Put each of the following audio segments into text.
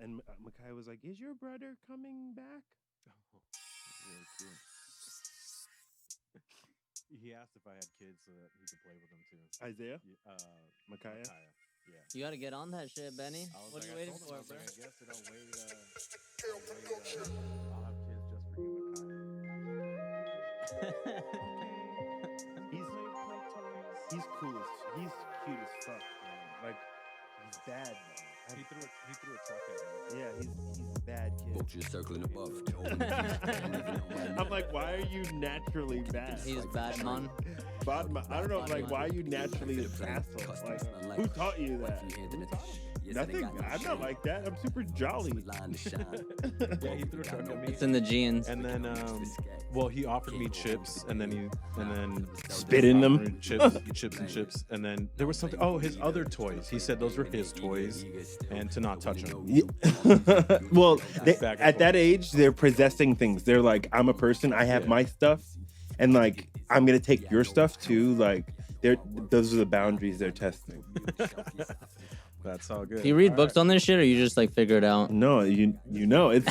And Micaiah was like, "Is your brother coming back?" Really cute. He asked if I had kids so that he could play with them too. Isaiah, Micaiah. Yeah. You got to get on that shit, Benny. What are you waiting for, bro? I guess that I'll wait. I'll have kids just for you, Micaiah. he's cool. He's cute as fuck, man. Like he's bad. He threw a truck at me. Yeah, he's a bad kid. Vultures circling above. I'm like, why are you naturally bad? He's bad, man. Bad man. I don't know. Like, why are you naturally an asshole? Like, who taught you that? Nothing. I'm not like that. I'm super jolly. Yeah, he threw a truck at me. It's in the genes. And then, well, he offered me chips, and then Spit in them. chips, and then there was something. Oh, his other toys. He said those were his toys, and to not touch them. Well, at that age, they're possessing things. They're like, I'm a person. I have my stuff, and like, I'm gonna take your stuff too. Like, those are the boundaries they're testing. That's all good. Do you read books on this shit, or you just like figure it out? No, you know, it's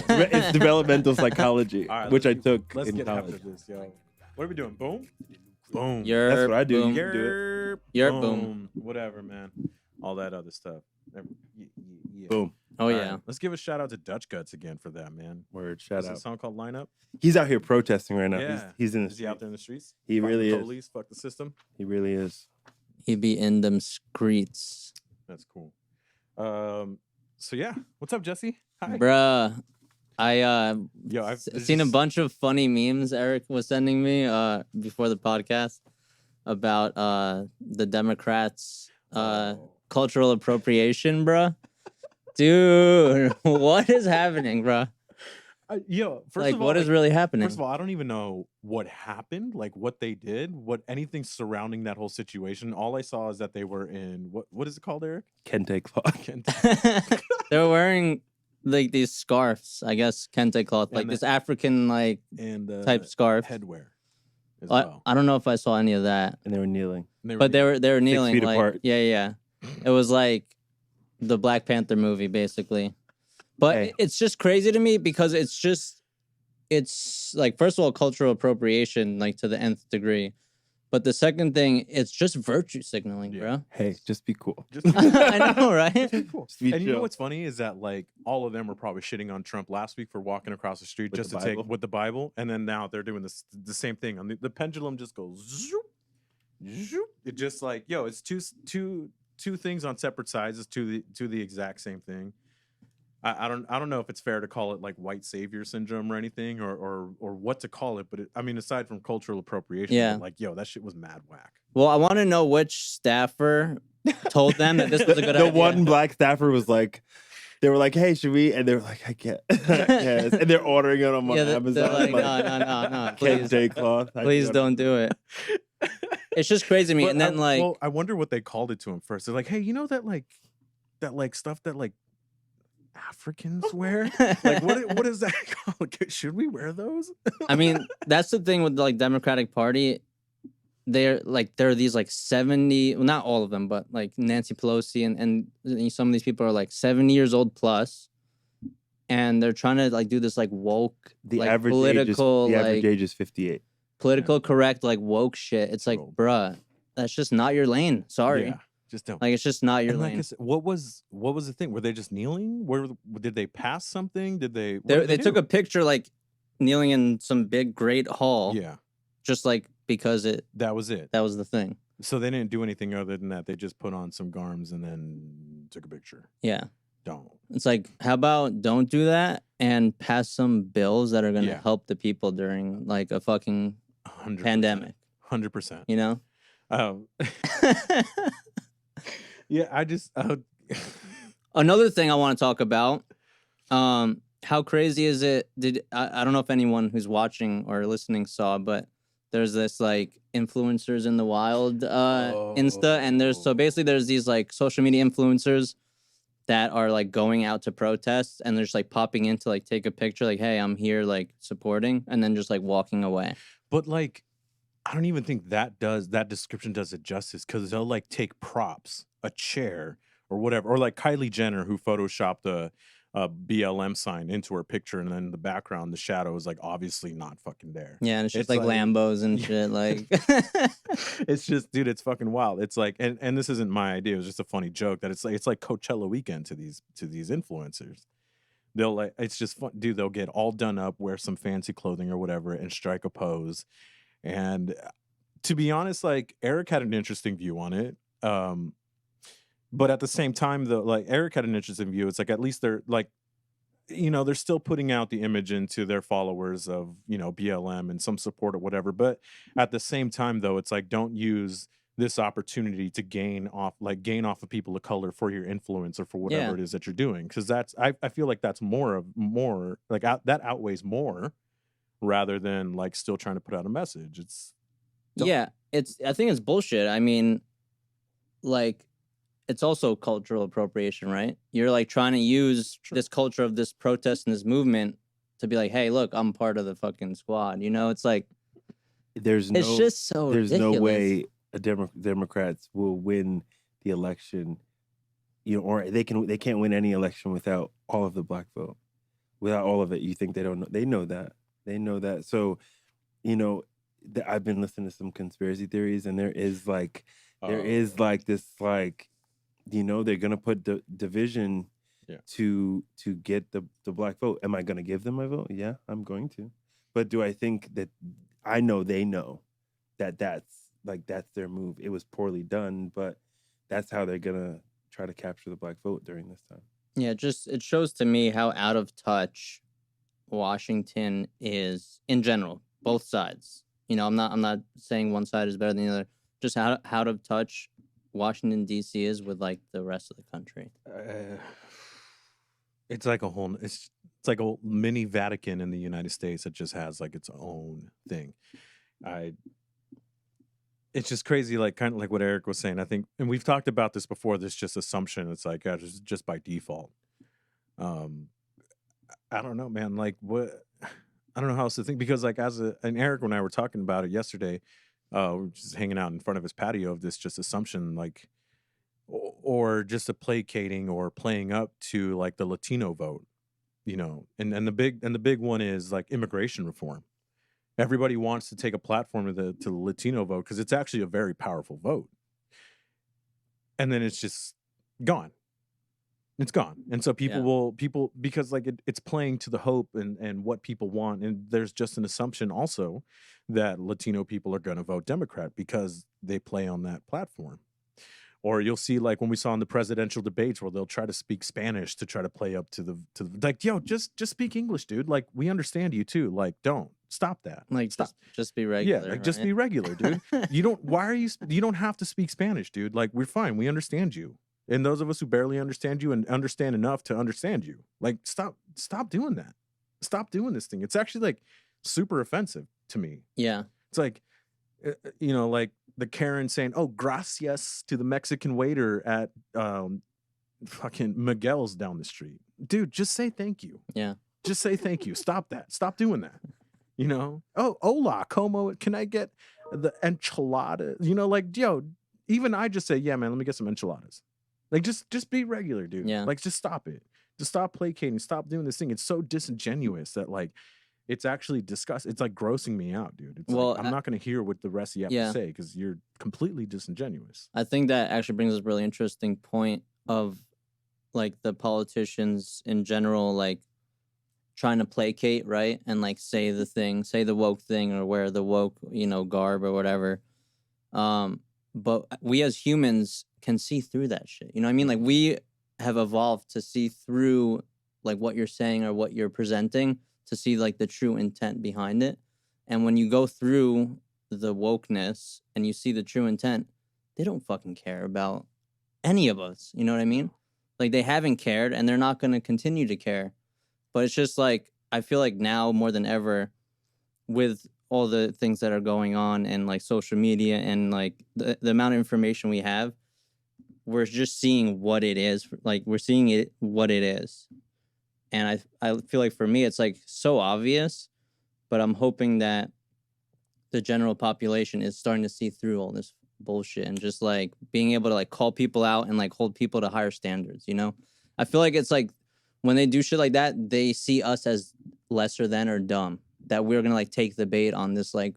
developmental psychology, right, which I took let's in get college. after this, yo. What are we doing? Boom, boom. That's what I do. Boom. You can do it. Yerp, boom. Whatever, man. All that other stuff. Yeah. Boom. Oh All yeah. right, let's give a shout out to Dutch Guts again for that, man. Word. Shout Is out. a song called Line Up? He's out here protesting right now. Yeah. He's in the Is he out there in the streets? He Fuck really the is. police, fuck the system. He really is. He be in them streets. That's cool. So yeah, what's up, Jesse? Hi. Bruh. Yo, I've seen a bunch of funny memes Eric was sending me before the podcast about the Democrats cultural appropriation, bruh. Dude, what is happening, bruh? Yo, first Like, of all, what is really happening? First of all, I don't even know what happened, like what they did, anything surrounding that whole situation. All I saw is that they were in what is it called, Eric? Kente cloth. They were wearing like these scarves, I guess, kente cloth, like this African like and type scarf. headwear. As well. I don't know if I saw any of that, And they were kneeling. but they were kneeling 6 feet like, apart. Yeah. It was like the Black Panther movie, basically. But Hey. it's just crazy to me because it's like, first of all, cultural appropriation, like to the nth degree. But the second thing, it's just virtue signaling, bro. Hey, just be cool. Just I know, right? cool. Just be And you know chill. what's funny is that like all of them were probably shitting on Trump last week for walking across the street With just the to take Bible? with the Bible, and then now they're doing the same thing. On the pendulum just goes zoop, zoop. It just like, yo, it's two things on separate sides. It's to the exact same thing. I don't know if it's fair to call it like white savior syndrome or anything, or what to call it, but I mean, aside from cultural appropriation, Yeah. like, yo, that shit was mad whack. Well, I want to know which staffer told them that this was a good The idea. one black staffer was like, they were like, "Hey, should we?" And they were like, "I can't." Yes. And they're ordering it on Yeah, Amazon. they're like, no, please, Kente cloth. please don't do it. It's just crazy to me. But And then like, I wonder what they called it to him first. They're like, hey, you know that stuff that like Africans wear? Like, what is that called? Should we wear those? I mean, that's the thing with the like Democratic Party. There are these like 70, well, not all of them, but like Nancy Pelosi and some of these people are like 70 years old plus, and they're trying to like do this like woke, The like average political, age is 58. political correct like woke shit. It's like, Bro. bruh, that's just not your lane. Sorry, Yeah, just don't. like it's just not your And like lane. I said, what was the thing? Were they just kneeling? Did they pass something? Did they? They took a picture like kneeling in some big great hall, Yeah, just like because that was it. that was the thing. So they didn't do anything other than that. They just put on some garms and then took a picture. Yeah. Don't. It's like, how about don't do that and pass some bills that are going to Yeah. help the people during like a fucking 100%. pandemic, 100%. you know? Yeah, I just Another thing I want to talk about, how crazy is it? I don't know if anyone who's watching or listening saw, but there's this like influencers in the wild Insta, and there's these like social media influencers that are like going out to protest, and they're just like popping in to like take a picture, like, hey, I'm here, like supporting, and then just like walking away. But like, I don't even think that description does it justice, because they'll like take props, a chair or whatever, or like Kylie Jenner who photoshopped a BLM sign into her picture, and then in the background, the shadow is like obviously not fucking there. Yeah, and it's just It's like Lambos and Yeah. shit. Like, It's just, dude, it's fucking wild. It's like, and this isn't my idea. It was just a funny joke that it's like Coachella weekend to these influencers. They'll like, it's just fun, dude. They'll get all done up, wear some fancy clothing or whatever, and strike a pose. And to be honest, like Eric had an interesting view on it. But at the same time, though, like Eric had an interesting view. It's like at least they're like, they're still putting out the image into their followers of, BLM and some support or whatever. But at the same time, though, it's like don't use this opportunity to gain off of people of color for your influence or for whatever Yeah. it is that you're doing. Because that's I feel like that's more like that outweighs more rather than like still trying to put out a message. It's yeah, I think it's bullshit. I mean, like, it's also cultural appropriation, right? You're like trying to use this culture of this protest and this movement to be like, hey, look, I'm part of the fucking squad. It's like, There's it's just so there's ridiculous. no way Democrats will win the election, or they can't win any election without all of the black vote. Without all of it, you think they don't know? They know that. They know that. So, I've been listening to some conspiracy theories, and there is like this like, they're gonna put the division to get the black vote. Am I gonna give them my vote? Yeah, I'm going to. But do I think that I know they know that's their move? It was poorly done, but that's how they're gonna try to capture the black vote during this time. Yeah, it shows to me how out of touch Washington is in general, both sides. I'm not saying one side is better than the other. Just how out of touch Washington D.C. is with like the rest of the country. It's like it's like a mini Vatican in the United States that just has like its own thing. It's just crazy, like kind of like what Eric was saying. I think, and we've talked about this before. This just assumption. It's like just by default. I don't know, man. Like what? I don't know how else to think, because like and Eric and I were talking about it yesterday. We were just hanging out in front of his patio of this just assumption, like, or just a placating or playing up to like the Latino vote, and the big one is like immigration reform. Everybody wants to take a platform to the Latino vote because it's actually a very powerful vote, and then it's just gone. It's gone. And so people because like it's playing to the hope and what people want. And there's just an assumption also that Latino people are going to vote Democrat because they play on that platform. Or you'll see like when we saw in the presidential debates where they'll try to speak Spanish to try to play up to the like, yo, just speak English, dude. Like, we understand you too. Like, don't stop that. Like, stop. Just be regular. Yeah, like just be regular, dude. You don't have to speak Spanish, dude. Like, we're fine. We understand you. And those of us who barely understand you and understand enough to understand you, like, stop doing that. Stop doing this thing. It's actually like super offensive to me. Yeah. It's like, like the Karen saying, "Oh, gracias" to the Mexican waiter at fucking Miguel's down the street. Dude, just say thank you. Yeah. Just say thank you. Stop that. Stop doing that. Oh, hola, como, can I get the enchilada? Like, yo, even I just say, yeah, man, let me get some enchiladas. Like, just be regular, dude. Yeah. Like, just stop it. Just stop placating. Stop doing this thing. It's so disingenuous that, like, it's actually disgusting. It's like grossing me out, dude. It's like, I'm not going to hear what the rest of you have to say because you're completely disingenuous. I think that actually brings us a really interesting point of like the politicians in general, like trying to placate, right? And like say the woke thing or wear the woke, garb or whatever. But we as humans can see through that shit. You know what I mean? Like, we have evolved to see through like what you're saying or what you're presenting, to see like the true intent behind it. And when you go through the wokeness and you see the true intent, they don't fucking care about any of us. You know what I mean? Like, they haven't cared and they're not going to continue to care. But it's just like, I feel like now more than ever, with all the things that are going on and like social media and like the amount of information we have, we're just seeing what it is. Like, we're seeing it what it is. And I feel like for me, it's like so obvious, but I'm hoping that the general population is starting to see through all this bullshit and just like being able to like call people out and like hold people to higher standards. I feel like it's like when they do shit like that, they see us as lesser than or dumb. That we're gonna like take the bait on this like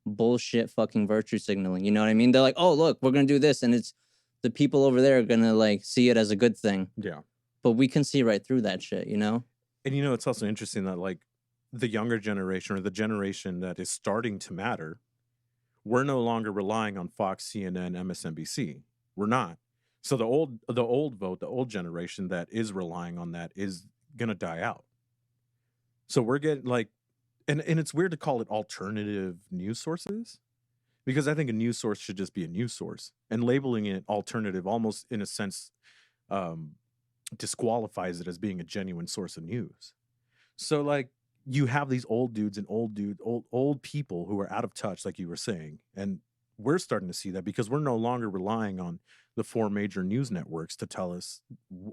bullshit fucking virtue signaling. You know what I mean? They're like, oh look, we're gonna do this, and it's the people over there are gonna like see it as a good thing. Yeah. But we can see right through that shit, you know? And you know, it's also interesting that like the younger generation or the generation that is starting to matter, we're no longer relying on Fox, CNN, MSNBC. We're not. So the old vote, the old generation that is relying on that is gonna die out. So we're getting like, and it's weird to call it alternative news sources, because I think a news source should just be a news source, and labeling it alternative almost in a sense disqualifies it as being a genuine source of news. So like you have these old dudes and old people who are out of touch, like you were saying, and we're starting to see that because we're no longer relying on the four major news networks to tell us,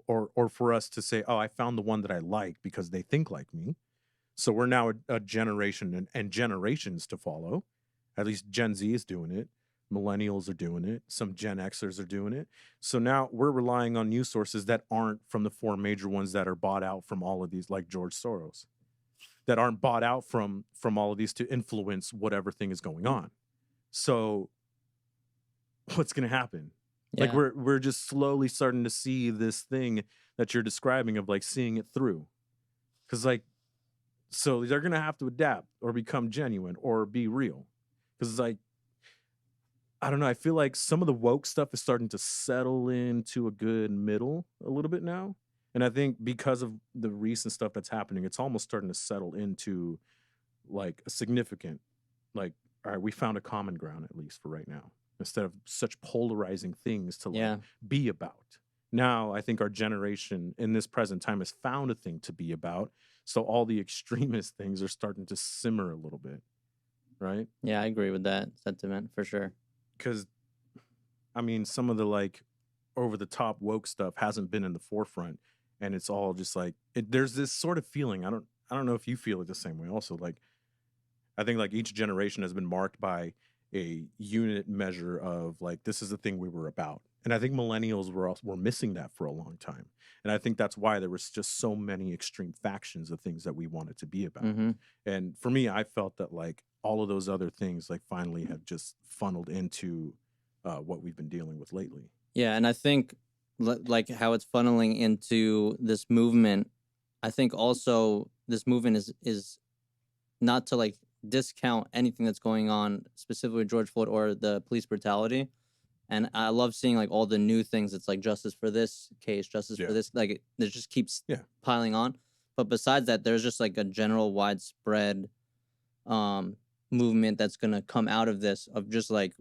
or for us to say, oh, I found the one that I like because they think like me. So we're now a generation and generations to follow. At least Gen Z is doing it. Millennials are doing it. Some Gen Xers are doing it. So now we're relying on news sources that aren't from the four major ones that are bought out from all of these, like George Soros, that aren't bought out from all of these to influence whatever thing is going on. So what's going to happen? Yeah. Like we're just slowly starting to see this thing that you're describing of like seeing it through. Because like, so they're going to have to adapt or become genuine or be real. Because it's like, I don't know. I feel like some of the woke stuff is starting to settle into a good middle a little bit now. And I think because of the recent stuff that's happening, it's almost starting to settle into like a significant, like, all right, we found a common ground, at least for right now, instead of such polarizing things to like be about. Now, I think our generation in this present time has found a thing to be about. So all the extremist things are starting to simmer a little bit, right? Yeah, I agree with that sentiment for sure. Because, I mean, some of the like over the top woke stuff hasn't been in the forefront, and it's all just like there's this sort of feeling. I don't know if you feel it the same way. Also, like I think like each generation has been marked by a unit measure of like this is the thing we were about, and I think millennials were missing that for a long time, and I think that's why there was just so many extreme factions of things that we wanted to be about. Mm-hmm. And for me, I felt that like all of those other things like finally have just funneled into what we've been dealing with lately. Yeah, and I think like how it's funneling into this movement. I think also this movement is not to like discount anything that's going on specifically with George Floyd or the police brutality. And I love seeing like all the new things. It's like justice for this case, justice for this. Like it just keeps piling on. But besides that, there's just like a general widespread movement that's gonna come out of this, of just like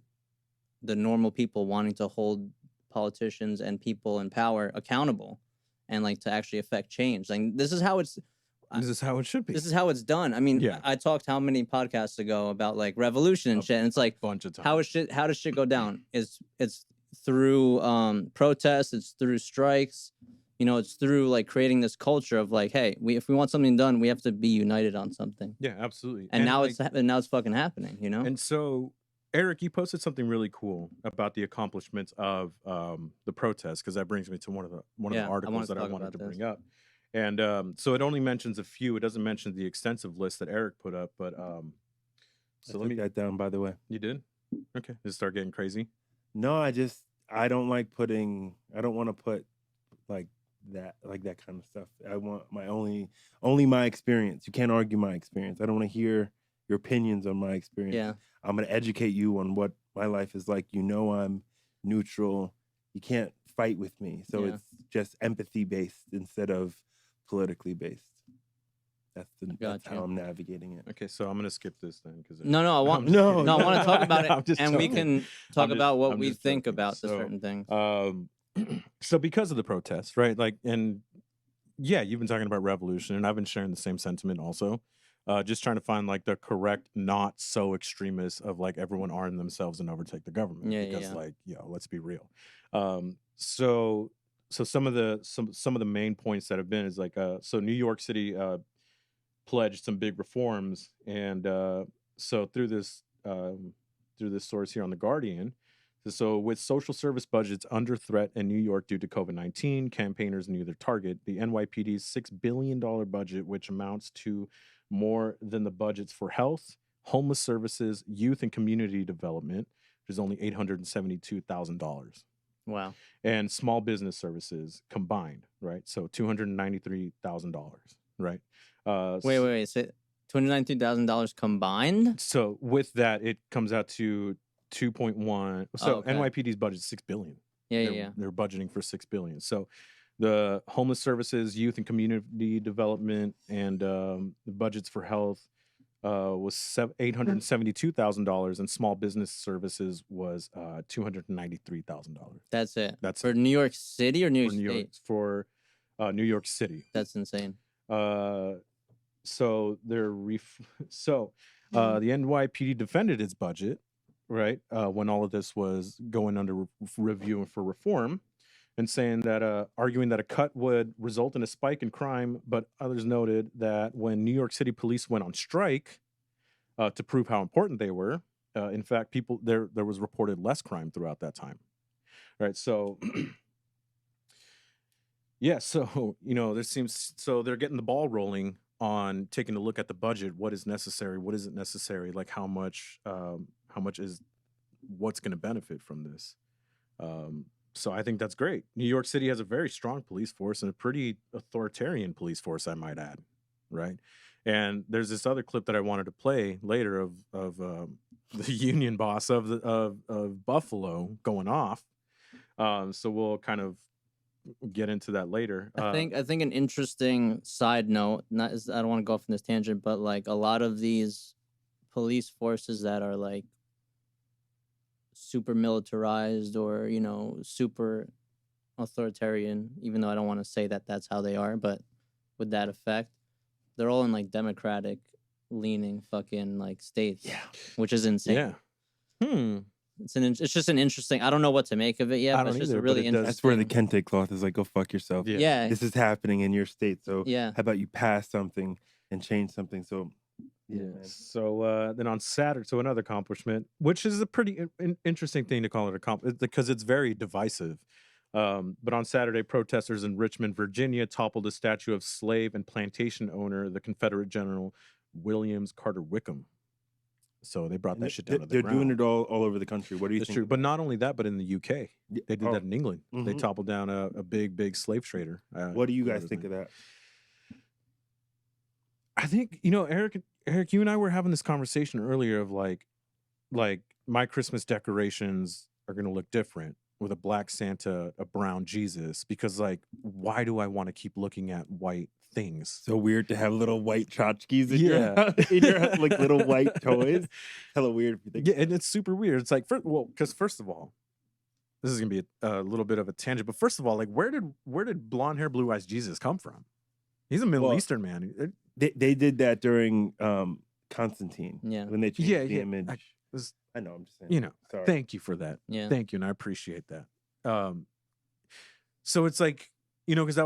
the normal people wanting to hold politicians and people in power accountable, and like to actually affect change. Like this is how it should be. This is how it's done. I mean, I talked how many podcasts ago about like revolution and shit, and it's like bunch of times. How does shit go down? It's through protests, it's through strikes, you know, it's through like creating this culture of like, hey, if we want something done, we have to be united on something. Yeah, absolutely. And now like, it's fucking happening, you know? And so Eric, you posted something really cool about the accomplishments of the protests, because that brings me to one of the articles that I wanted to bring up. And so it only mentions a few. It doesn't mention the extensive list that Eric put up. But so let me get that down. By the way, you did? Okay. Did it start getting crazy? No, I don't like putting. I don't want to put like that kind of stuff. I want my only my experience. You can't argue my experience. I don't want to hear your opinions on my experience. Yeah. I'm going to educate you on what my life is like. You know, I'm neutral. You can't fight with me. So it's just empathy based instead of politically based. That's how I'm navigating it. Okay, so I'm gonna skip this then because I want to talk about it, and we can talk about what we think about the certain things. So because of the protests, right? Like, and you've been talking about revolution, and I've been sharing the same sentiment also. Just trying to find like the correct, not so extremist of like everyone arm themselves and overtake the government. Like, let's be real. So some of the main points that have been is like so New York City pledged some big reforms, and so through this source here on The Guardian, So, with social service budgets under threat in New York due to COVID-19, campaigners knew their target. The NYPD's $6 billion budget, which amounts to more than the budgets for health, homeless services, youth, and community development, which is only $872,000. Wow. And small business services combined, right? So $293,000, right? Wait. So $219,000 combined? So with that, it comes out to 2.1. So okay. NYPD's budget is $6 billion. Yeah. They're budgeting for $6 billion. So the homeless services, youth and community development, and the budgets for health was $872,000, and small business services was $293,000. That's it. That's for it. New York City or New York State? For New York City. That's insane. So they're the NYPD defended its budget, right? When all of this was going under review for reform, and saying that arguing that a cut would result in a spike in crime, but others noted that when New York City police went on strike to prove how important they were, in fact, there was reported less crime throughout that time, right? So. Yeah, so they're getting the ball rolling on taking a look at the budget. What is necessary? What isn't necessary? Like how much is what's going to benefit from this? So I think that's great. New York City has a very strong police force and a pretty authoritarian police force, I might add, right? And there's this other clip that I wanted to play later of the union boss of Buffalo going off. So we'll kind of get into that later. I think an interesting side note, I don't want to go off on this tangent, but like a lot of these police forces that are like super militarized or, super authoritarian, even though I don't want to say that that's how they are, but with that effect, they're all in like democratic leaning fucking like states, which is insane. Yeah. It's just an interesting. I don't know what to make of it yet. But it's just a really interesting. That's where the kente cloth is like, go fuck yourself. Yeah. This is happening in your state. So how about you pass something and change something? So So then on Saturday, so another accomplishment, which is a pretty interesting thing to call it accomplishment because it's very divisive. But on Saturday, protesters in Richmond, Virginia, toppled a statue of slave and plantation owner, the Confederate General Williams Carter Wickham. So they brought that shit down to the ground. They're doing it all over the country. What do you think? It's true. But not only that, but in the UK. They did that in England. Mm-hmm. They toppled down a big slave trader. What do you guys think of that? I think, Eric, you and I were having this conversation earlier of like my Christmas decorations are going to look different with a black Santa, a brown Jesus, because like, why do I want to keep looking at white things? So weird to have little white tchotchkes in your house, like little white toys. Hella weird if you think. Yeah, and it's super weird. It's like, because first of all, this is gonna be a little bit of a tangent, but first of all, like, where did blonde hair, blue eyes Jesus come from? He's a Middle Eastern man. They did that during Constantine. Yeah, when they changed the image. I know. I'm just saying. Sorry. Thank you for that. Yeah, thank you, and I appreciate that. So it's like, because I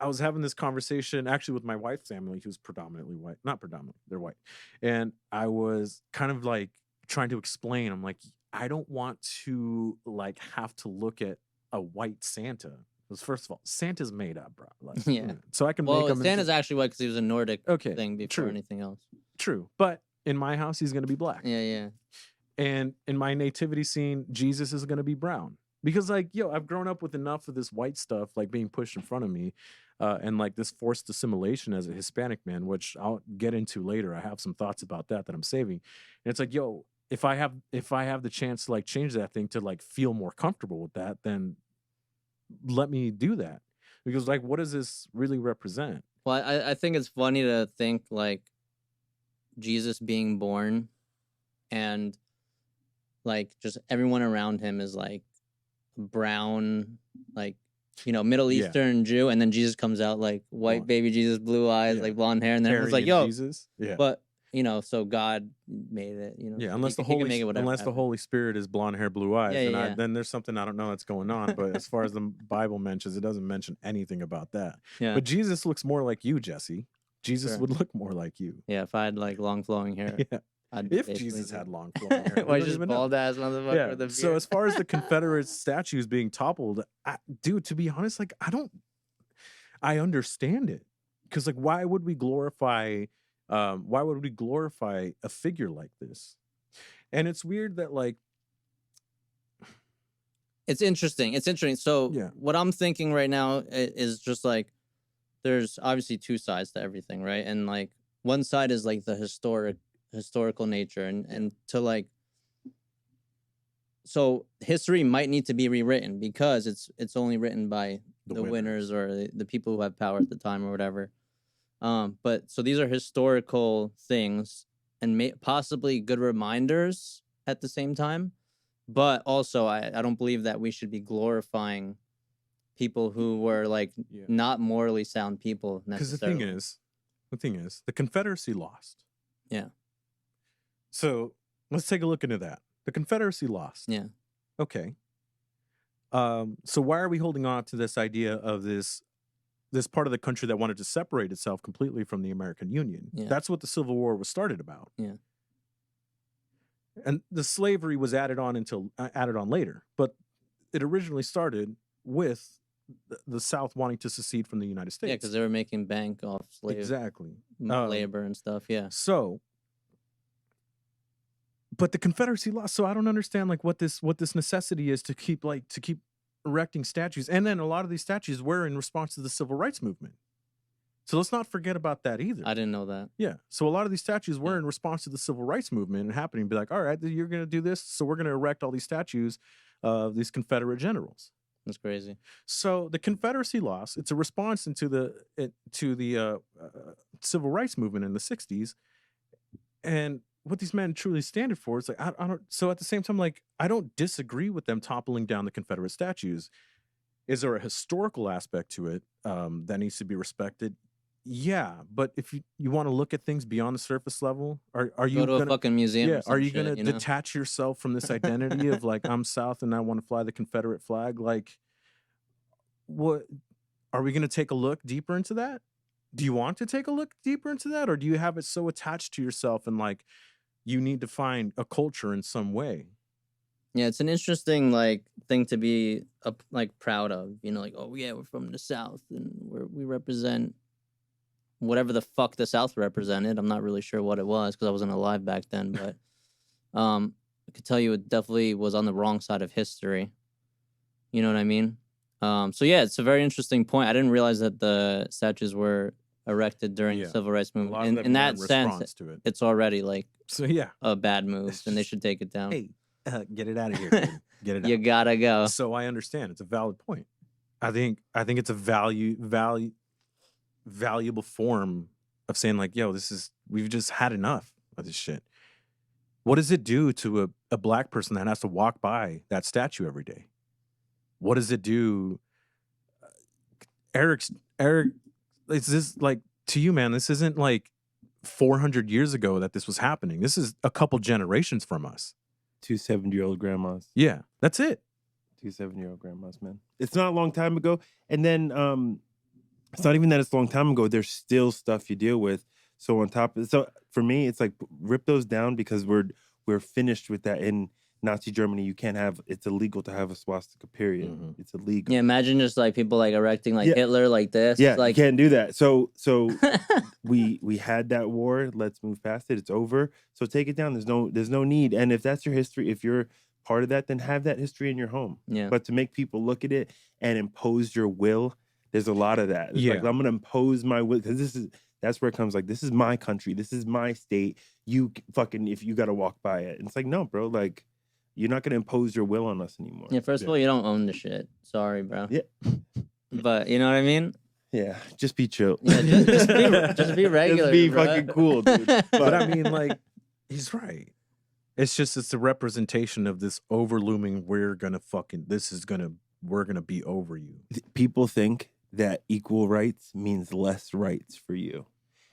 was having this conversation actually with my wife's family, who's predominantly white. Not predominantly, they're white. And I was kind of like trying to explain. I'm like, I don't want to like have to look at a white Santa. Because first of all, Santa's made up, bro. Like, so I can make him. Santa's actually white because he was a Nordic thing before anything else. True. But in my house, he's going to be black. Yeah. And in my nativity scene, Jesus is going to be brown. Because like, I've grown up with enough of this white stuff like being pushed in front of me. And like this forced assimilation as a Hispanic man, which I'll get into later. I have some thoughts about that I'm saving. And it's like, if I have the chance to like change that thing to like feel more comfortable with that, then let me do that. Because like, what does this really represent? Well, I think it's funny to think like Jesus being born and like just everyone around him is like brown, like, Middle Eastern Jew, and then Jesus comes out like white baby Jesus, blue eyes, like blonde hair, and then everyone's like, Jesus. Yeah. But so God made it, unless the Holy Spirit is blonde hair, blue eyes, then there's something I don't know that's going on. But as far as the Bible mentions, it doesn't mention anything about that. Yeah. But Jesus looks more like you, Jesse. Jesus would look more like you. Yeah, if I had like long flowing hair. Yeah. I'd be If basically Jesus the- had long flowing hair, we Why don't just even know. bald ass motherfucker Yeah. with a beard? So as far as the Confederate statues being toppled, dude, to be honest, like I understand it, because like why would we glorify a figure like this? And it's weird that like It's interesting. So Yeah. what I'm thinking right now is just like there's obviously two sides to everything, right? And like one side is like the historical nature and to like so history might need to be rewritten because it's only written by the winners or the people who have power at the time or whatever. But so these are historical things and possibly good reminders at the same time. But also, I don't believe that we should be glorifying people who were like not morally sound people because necessarily. the thing is, the Confederacy lost. Yeah. So let's take a look into that. The Confederacy lost. Yeah. Okay. So why are we holding on to this idea of this part of the country that wanted to separate itself completely from the American Union? Yeah. That's what the Civil War was started about. Yeah. And the slavery was added on later, but it originally started with the South wanting to secede from the United States. Yeah, because they were making bank off slave labor and stuff. Yeah. So, but the Confederacy lost. So I don't understand like what this necessity is to keep erecting statues. And then a lot of these statues were in response to the Civil Rights Movement. So let's not forget about that either. I didn't know that. Yeah. So a lot of these statues were in response to the Civil Rights Movement and happening. Be like, all right, you're going to do this. So we're going to erect all these statues of these Confederate generals. That's crazy. So the Confederacy lost. It's a response to the Civil Rights Movement in the 60s. And what these men truly stand for is like, I don't. So at the same time, like, I don't disagree with them toppling down the Confederate statues. Is there a historical aspect to it that needs to be respected? Yeah, but if you want to look at things beyond the surface level, are you go to gonna, a fucking museum? Yeah, are you going to detach yourself from this identity of like I'm South and I want to fly the Confederate flag? Like, what are we gonna take a look deeper into that? Do you want to take a look deeper into that, or do you have it so attached to yourself and like you need to find a culture in some way? Yeah, it's an interesting like thing to be like proud of. You know, like, oh yeah, we're from the South and we represent whatever the fuck the South represented. I'm not really sure what it was because I wasn't alive back then, but I could tell you it definitely was on the wrong side of history. You know what I mean? So yeah, it's a very interesting point. I didn't realize that the statues were erected during the Civil Rights Movement. In that sense, it's already like a bad move, and they should take it down. Hey, get it out of here. Dude. Get it out. You gotta go. So I understand. It's a valid point. I think it's a valuable form of saying like, yo, we've just had enough of this shit. What does it do to a black person that has to walk by that statue every day? What does it do? Eric, is this like to you, man? This isn't like 400 years ago that this was happening. This is a couple generations from us. 2 70-year-old grandmas. Yeah, that's it. 2 70-year-old grandmas, man. It's not a long time ago. And then it's not even that it's a long time ago. There's still stuff you deal with. So on top of it, so for me, it's like rip those down because we're finished with that. In Nazi Germany, it's illegal to have a swastika, period. Mm-hmm. It's illegal. Yeah, imagine just like people like erecting like Hitler like this. Yeah, like you can't do that. So we had that war. Let's move past it. It's over. So take it down. There's no need. And if that's your history, if you're part of that, then have that history in your home. Yeah. But to make people look at it and impose your will, there's a lot of that. It's like, I'm gonna impose my will because that's where it comes. Like, this is my country. This is my state. You fucking, if you got to walk by it. And it's like, no, bro. Like, you're not going to impose your will on us anymore. Yeah, first of all, you don't own the shit. Sorry, bro. Yeah. But you know what I mean? Yeah, just be chill. Yeah, just be regular. Just be bro. fucking cool, dude. But I mean, like, he's right. It's a representation of this overlooming, we're gonna be over you. People think that equal rights means less rights for you.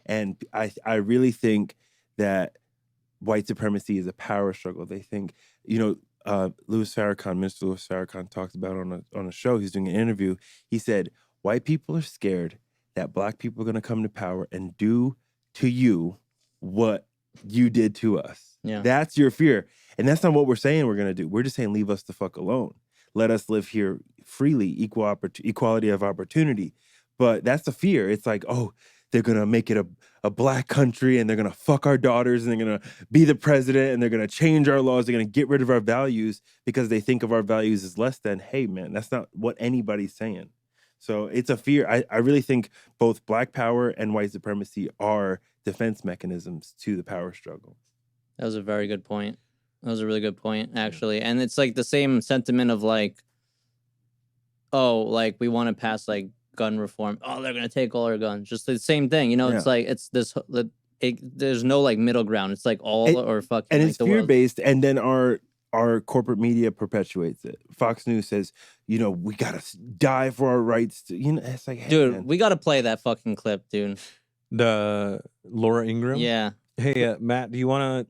And I really think that white supremacy is a power struggle. They think, Minister Louis Farrakhan talked about on a show. He's doing an interview. He said, white people are scared that black people are going to come to power and do to you what you did to us. Yeah. That's your fear. And that's not what we're saying we're going to do. We're just saying leave us the fuck alone. Let us live here freely, equality of opportunity. But that's the fear. It's like, oh, they're going to make it a black country and they're going to fuck our daughters and they're going to be the president and they're going to change our laws. They're going to get rid of our values because they think of our values as less than. Hey, man, that's not what anybody's saying. So it's a fear. I really think both black power and white supremacy are defense mechanisms to the power struggle. That was a very good point. That was a really good point, actually. And it's like the same sentiment of like, oh, like we want to pass like gun reform. Oh, they're going to take all our guns. Just the same thing. You know, it's like, it's this, there's no like middle ground. It's like all or fucking. And like it's fear-based. And then our corporate media perpetuates it. Fox News says, you know, we got to die for our rights. You know, it's like, hey, dude, man. we got to play that fucking clip, dude. The Laura Ingraham? Yeah. Hey, Matt, do you want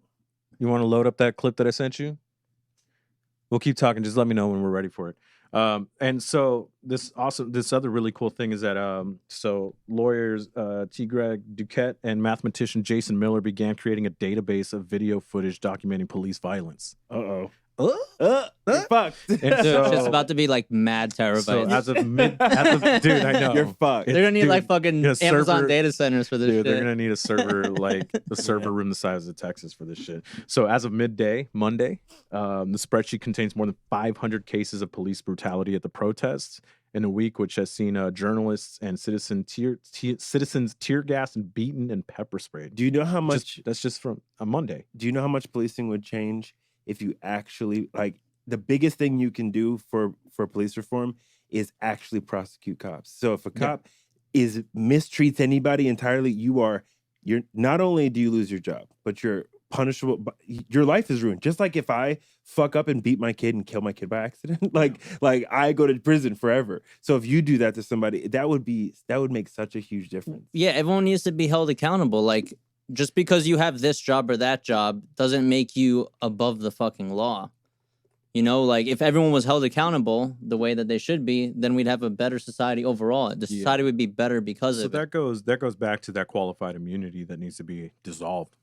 to load up that clip that I sent you? We'll keep talking. Just let me know when we're ready for it. And so this other really cool thing is that so lawyers T. Greg Duquette and mathematician Jason Miller began creating a database of video footage documenting police violence. Fucked. Dude, it's about to be like mad terabytes. So dude, I know You're fucked. They're gonna need like fucking Amazon data centers for this shit. They're gonna need a server like a server room the size of Texas for this shit. So as of midday, Monday, the spreadsheet contains more than 500 cases of police brutality at the protests in a week, which has seen journalists and citizens tear gas and beaten and pepper sprayed. Do you know how much? That's just from a Monday. Do you know how much policing would change if you actually, like, the biggest thing you can do for police reform is actually prosecute cops. So if a cop mistreats anybody entirely, you're not only do you lose your job, but you're punishable. Your life is ruined. Just like if I fuck up and beat my kid and kill my kid by accident, like I go to prison forever. So if you do that to somebody, that would make such a huge difference. Yeah, everyone needs to be held accountable. Like, just because you have this job or that job doesn't make you above the fucking law. You know, like if everyone was held accountable the way that they should be, then we'd have a better society overall. The society would be better because of it. So that goes back to that qualified immunity that needs to be dissolved.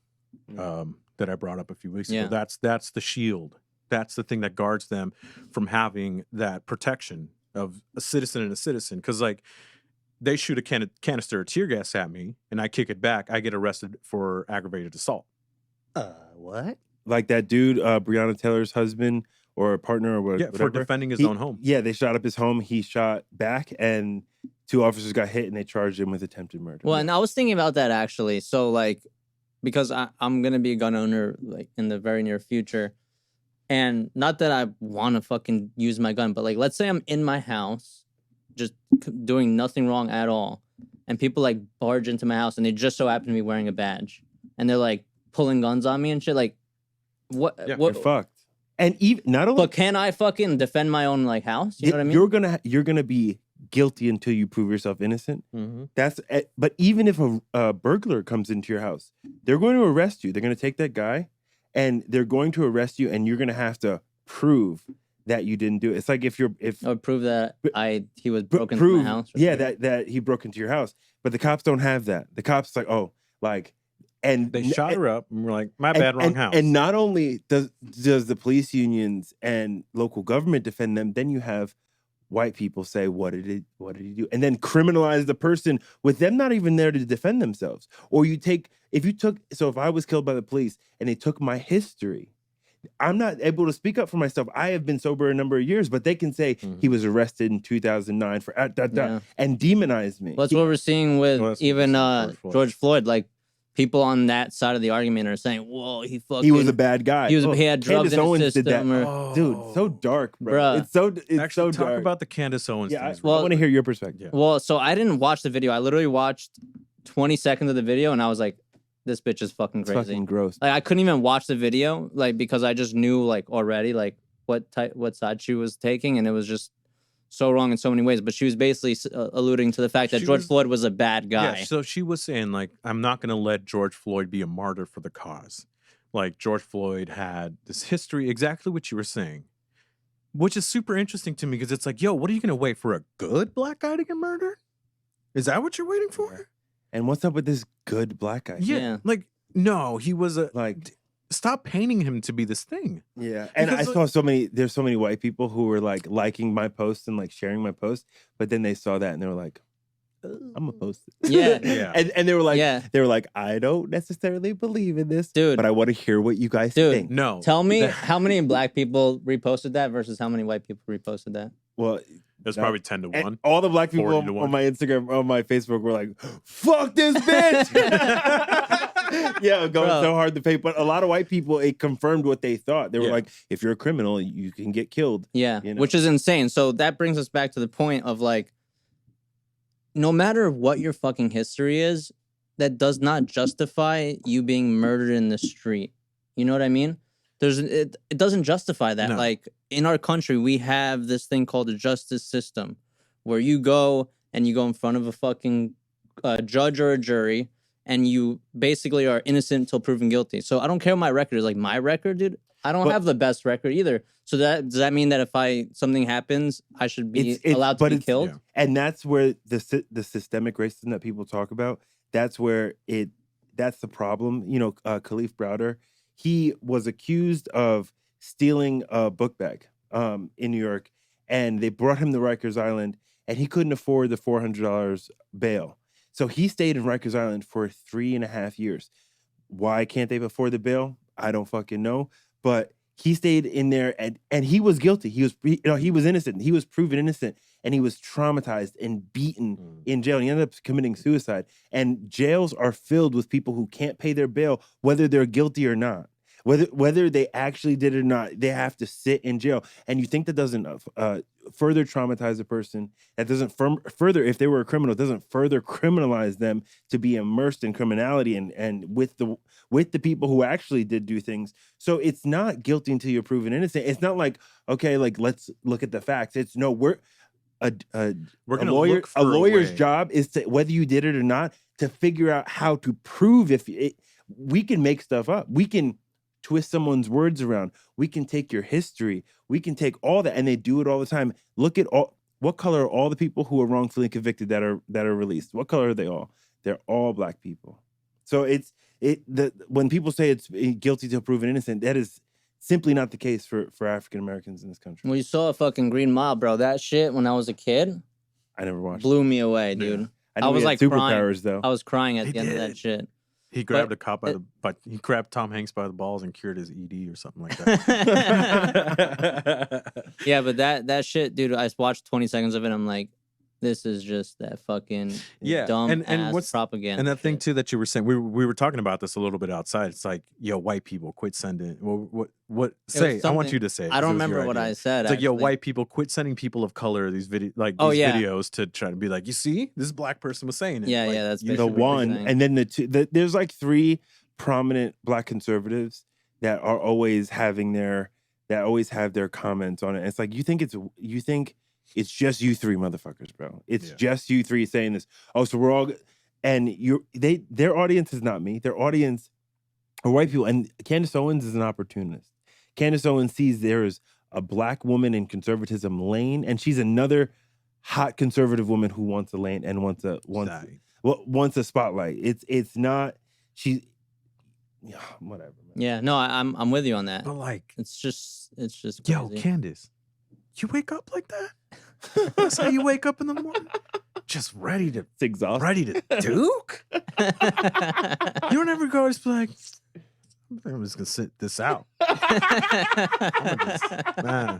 That I brought up a few weeks ago. That's the shield. That's the thing that guards them from having that protection of a citizen and a citizen. Because like they shoot a canister of tear gas at me and I kick it back, I get arrested for aggravated assault. What? Like that dude, Breonna Taylor's husband or partner or whatever. Yeah, for defending his own home. Yeah, they shot up his home. He shot back and 2 officers got hit and they charged him with attempted murder. Well, and I was thinking about that actually. So like, because I'm going to be a gun owner like in the very near future. And not that I want to fucking use my gun, but like, let's say I'm in my house just doing nothing wrong at all. And people like barge into my house and they just so happen to be wearing a badge. And they're like pulling guns on me and shit. Like, what? Yeah, you're fucked. And even not only, but can I fucking defend my own like house? You know what I mean? You're gonna be guilty until you prove yourself innocent. Mm-hmm. But even if a burglar comes into your house, they're going to arrest you. They're going to take that guy, and they're going to arrest you, and you're going to have to prove that you didn't do it. It's like or prove that he was broken into my house. Yeah, that he broke into your house. But the cops don't have that. The cops like, oh, like. And they shot her up, and we're like, "My bad, wrong house." And not only does the police unions and local government defend them, then you have white people say, "What did he do?" And then criminalize the person with them not even there to defend themselves. Or if I was killed by the police and they took my history, I'm not able to speak up for myself. I have been sober a number of years, but they can say he was arrested in 2009 for and demonize me. Well, that's what we're seeing with even George Floyd. Like, people on that side of the argument are saying, "Whoa, he was a bad guy. He had drugs in his system." Dude, so dark, bro. It's so dark. Talk about the Candace Owens thing. I want to hear your perspective. Yeah. Well, so I didn't watch the video. I literally watched 20 seconds of the video, and I was like, "This bitch is fucking crazy." It's fucking gross. Like, I couldn't even watch the video, like, because I just knew like already like what side she was taking, and it was just so wrong in so many ways. But she was basically alluding to the fact that George Floyd was a bad guy. Yeah, so she was saying, like, I'm not going to let George Floyd be a martyr for the cause. Like, George Floyd had this history, exactly what you were saying, which is super interesting to me because it's like, yo, what are you going to wait for, a good black guy to get murdered? Is that what you're waiting for? And what's up with this good black guy? Yeah. Like, No, he was a Like, stop painting him to be this thing. yeah. And I Because, saw there's so many white people who were like liking my posts and like sharing my post, but then they saw that and they were like, I'm gonna post it. Yeah. Yeah. And they were like, I don't necessarily believe in this, Dude. but I want to hear what you guys Dude. think. No. Tell me how many black people reposted that versus how many white people reposted that? Well, There's probably 10 to 1. all the black people 40 to 1. on my Instagram, on my Facebook were like, fuck this bitch. Yeah, going so hard to pay. But a lot of white people, it confirmed what they thought. They were like, if you're a criminal, you can get killed. Yeah, you know? Which is insane. So that brings us back to the point of like, no matter what your fucking history is, that does not justify you being murdered in the street. You know what I mean? It doesn't justify that. No. Like in our country, we have this thing called a justice system where you go in front of a fucking judge or a jury and you basically are innocent until proven guilty. So I don't care what my record is. Like my record, dude, I don't have the best record either. So does that mean that if something happens, I should be allowed to be killed? Yeah. And that's where the systemic racism that people talk about, that's the problem. You know, Khalif Browder, he was accused of stealing a book bag in New York, and they brought him to Rikers Island, and he couldn't afford the $400 bail. So he stayed in Rikers Island for 3.5 years. Why can't they afford the bail? I don't fucking know. But he stayed in there, and he was guilty. He was innocent. He was proven innocent, and he was traumatized and beaten in jail. And he ended up committing suicide. And jails are filled with people who can't pay their bail, whether they're guilty or not. Whether they actually did it or not, they have to sit in jail. And you think that doesn't further traumatize a person? That doesn't further, if they were a criminal, it doesn't further criminalize them to be immersed in criminality and with the people who actually did do things. So it's not guilty until you're proven innocent. It's not like, okay, like let's look at the facts. It's no, a lawyer's job is to, whether you did it or not, to figure out how to prove we can make stuff up. We can twist someone's words around. We can take your history. We can take all that, and they do it all the time. Look at what color are all the people who are wrongfully convicted that are released? What color are they all? They're all black people. So when people say it's guilty till proven innocent, that is simply not the case for African Americans in this country. Well, you saw a fucking Green Mile, bro. That shit when I was a kid, I never watched. Blew me away, dude. Yeah. I was like superpowers, crying. though. I was crying at the end of that shit. He grabbed a cop he grabbed Tom Hanks by the balls and cured his ED or something like that. Yeah, but that shit, dude, I watched 20 seconds of it. I'm like, this is just that fucking dumb ass propaganda. And that thing too that you were saying, we were talking about this a little bit outside. It's like, yo, white people quit sending. Well, what say? I want you to say. I don't remember what I said. It's like, yo, white people quit sending people of color these videos to try to be like, you see, this black person was saying it. Yeah, like, that's the one, and then the two. There's like 3 prominent black conservatives that are always have their comments on it. And it's like you think it's just you 3 motherfuckers, bro. It's just you 3 saying this. Oh, so we're all, and their audience is not me. Their audience are white people. And Candace Owens is an opportunist. Candace Owens sees there is a black woman in conservatism lane, and she's another hot conservative woman who wants a lane and wants a spotlight. It's not whatever. Man. Yeah, no, I'm with you on that. But like, it's just crazy. Yo, Candace, you wake up like that? That's how you wake up in the morning? Just ready to... It's exhausting. Ready to duke? You don't ever go, just be like, I'm just going to sit this out. Man,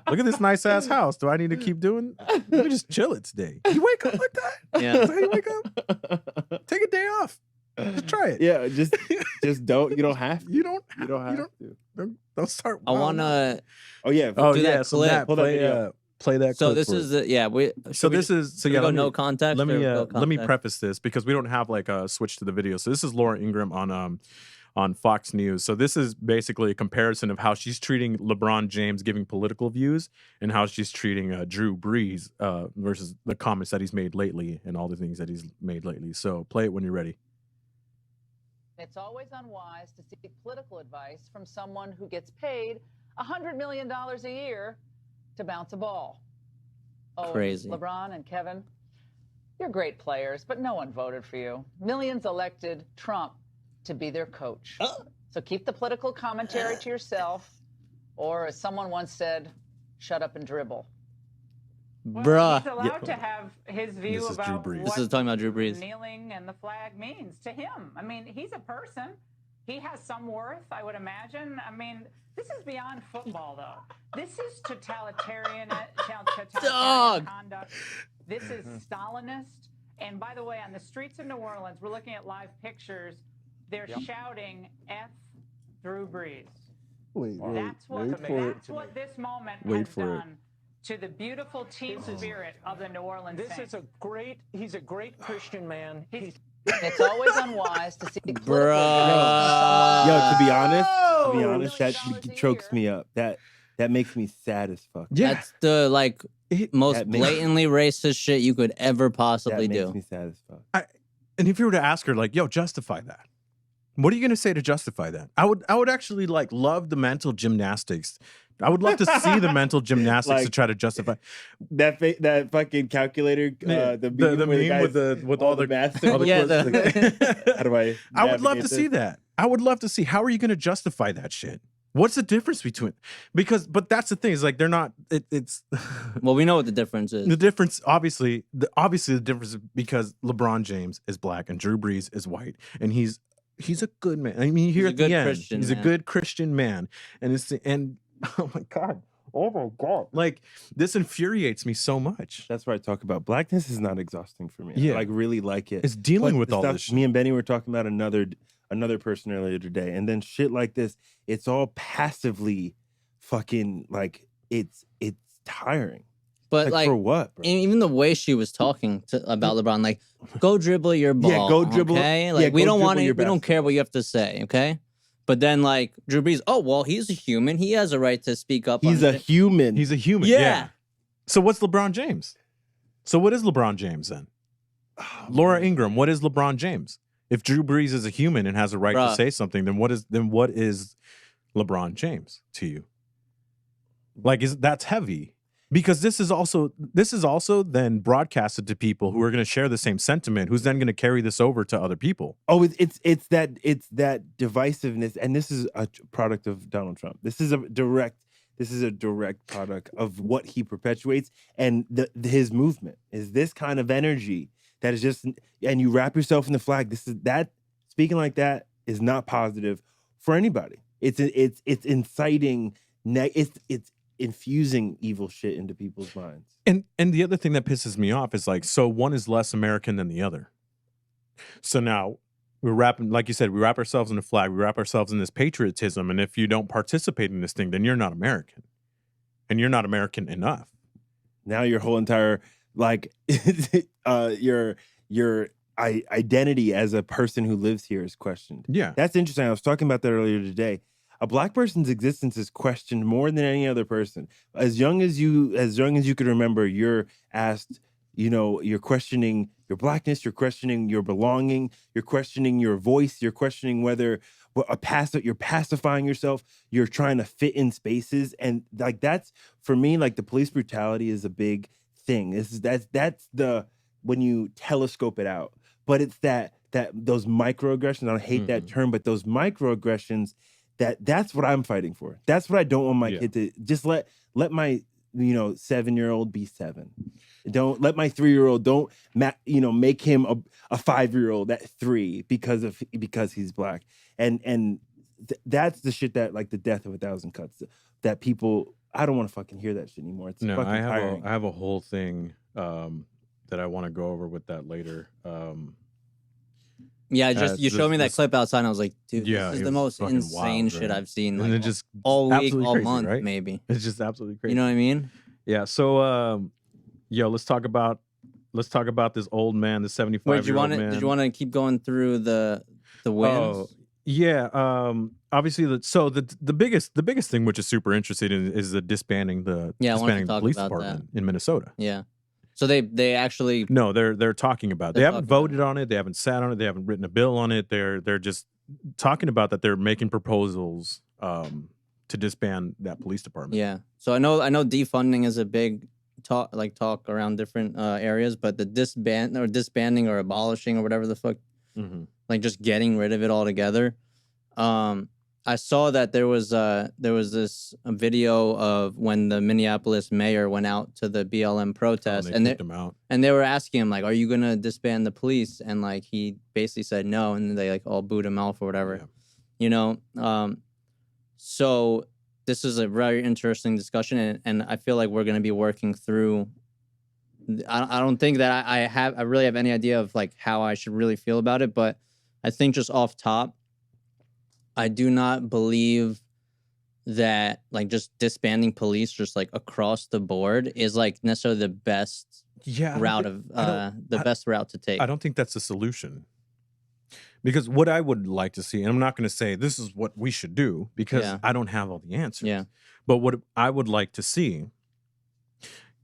look at this nice-ass house. Do I need to keep doing... Let me just chill it today. You wake up like that? Yeah. That's how you wake up? Take a day off. Just try it. Yeah, just don't. You don't have to. You don't have to. Don't start. I want to... Oh, yeah. Do that so clip. Matt, play that so clip. This is the... Yeah, no context? Let me preface this because we don't have like a switch to the video. So this is Laura Ingraham on Fox News. So this is basically a comparison of how she's treating LeBron James giving political views and how she's treating Drew Brees versus the comments that he's made lately and all the things that he's made lately. So play it when you're ready. It's always unwise to seek political advice from someone who gets paid $100 million a year to bounce a ball. Oh, crazy. LeBron and Kevin, you're great players, but no one voted for you. Millions elected Trump. to be their coach. So keep the political commentary to yourself, or as someone once said, shut up and dribble. Bruh. He's allowed to have his view This is Drew about Brees. This is talking about Drew Brees. kneeling and the flag means to him. I mean, he's a person. He has some worth, I would imagine. I mean, this is beyond football, though. This is totalitarian conduct. This is Stalinist. And by the way, on the streets of New Orleans, we're looking at live pictures. They're shouting F Drew Brees. That's what this moment has done to the beautiful team spirit of the New Orleans Saints. He's a great Christian man. It's always unwise to seek political Yo, advice to be honest, that chokes me up. That makes me sad as fuck. Yeah. That's the most that makes- blatantly racist shit you could ever possibly That makes do. me sad as fuck. And if you were to ask her, like, yo, justify that. What are you gonna say to justify that? I would actually love the mental gymnastics. I would love to see the mental gymnastics to try to justify that fucking calculator. The meme with all the math. all the Yeah, quiz. How do I? I would love to navigate see this? that. I would love to see how are you going to justify that shit? What's the difference between? But that's the thing is they're not. It's Well, we know what the difference is. the difference. Obviously, the difference is because LeBron James is black and Drew Brees is white, and he's a good man. I mean, you hear He's a at the good end, Christian he's man. a good Christian man, and oh my god, like this infuriates me so much. That's why I talk about blackness is not exhausting for me. Yeah. I really like it. It's dealing But with the all stuff- this shit. Me and Benny were talking about another person earlier today, and then shit like this. It's all passively, fucking it's tiring. But for what, bro? even the way she was talking about LeBron, go dribble your ball. Yeah, go dribble- Okay, yeah, we go don't want dribble to. your We don't care what you have to say. Okay, but then Drew Brees, oh well, he's a human. He has a right to speak up. He's on a shit. human. He's a human. Yeah. So what's LeBron James? So what is LeBron James then? Laura Ingram, what is LeBron James? If Drew Brees is a human and has a right to Bruh. say something, then what is LeBron James to you? That's heavy. Because this is also then broadcasted to people who are going to share the same sentiment, who's then going to carry this over to other people. Oh, it's that divisiveness, and this is a product of Donald Trump. This is a direct product of what he perpetuates, and his movement is this kind of energy that is just, and you wrap yourself in the flag. Speaking like that is not positive for anybody. It's inciting. It's infusing evil shit into people's minds. And the other thing that pisses me off is so one is less American than the other. So now we're wrapping, like you said, we wrap ourselves in a flag, we wrap ourselves in this patriotism, and if you don't participate in this thing, then you're not American. And you're not American enough. Now your whole entire your identity as a person who lives here is questioned. Yeah. That's interesting. I was talking about that earlier today. A black person's existence is questioned more than any other person. As young as you can remember, you're asked, you're questioning your blackness, you're questioning your belonging, you're questioning your voice, you're questioning whether you're pacifying yourself, you're trying to fit in spaces. And that's for me, the police brutality is a big thing. That's the when you telescope it out. But it's that those microaggressions, I hate that term, but those microaggressions, that's what I'm fighting for. That's what I don't want my kid to just let my 7-year-old be 7. Don't let my 3-year-old make him a 5-year-old at 3 because he's black. And that's the shit that the death of 1,000 cuts that people. I don't want to fucking hear that shit anymore. It's fucking tiring. I have a whole thing that I want to go over with that later. Yeah, you showed me that clip outside, and I was like, dude, this is it the was most fucking insane wild, shit right? I've seen And it just all week, absolutely all crazy, month, right? maybe. It's just absolutely crazy. You know what I mean? Yeah. So, let's talk about this old man, the 75-year-old man. Did you want to keep going through the wins? Oh, yeah. Obviously, the biggest thing, which is super interesting, is the disbanding the police department in Minnesota. Yeah. So they actually they're talking about. They haven't voted on it. They haven't sat on it. They haven't written a bill on it. They're just talking about that. They're making proposals to disband that police department. Yeah. So I know defunding is a big talk around different areas, but the disbanding or abolishing or whatever the fuck like just getting rid of it altogether. I saw that there was this video of when the Minneapolis mayor went out to the BLM protest, and they kicked him out. And they were asking him like, "Are you gonna disband the police?" And like he basically said no, and they like all booed him out or whatever, you know. So this is a very interesting discussion, and I feel like we're gonna be working through. I don't think that I really have any idea of like how I should really feel about it, but I think just off top, I do not believe that like just disbanding police just like across the board is like necessarily the best route to take. I don't think that's the solution. Because what I would like to see, and I'm not going to say this is what we should do because I don't have all the answers. Yeah. But what I would like to see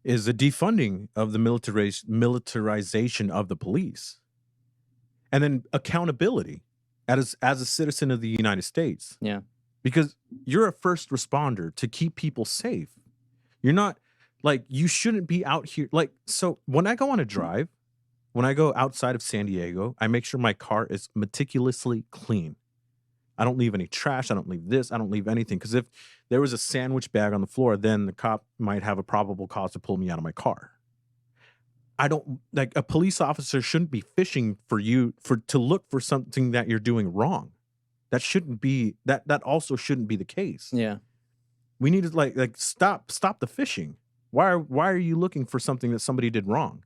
is the defunding of the militarization of the police. And then accountability as a citizen of the United States. Yeah. Because you're a first responder to keep people safe. You're not like, you shouldn't be out here. Like, so when I go on a drive, when I go outside of San Diego, I make sure my car is meticulously clean. I don't leave any trash. I don't leave this. I don't leave anything. Because if there was a sandwich bag on the floor, then the cop might have a probable cause to pull me out of my car. I don't like a police officer shouldn't be fishing for you to look for something that you're doing wrong. That shouldn't be that also shouldn't be the case. Yeah. We need to like stop the fishing. Why are you looking for something that somebody did wrong?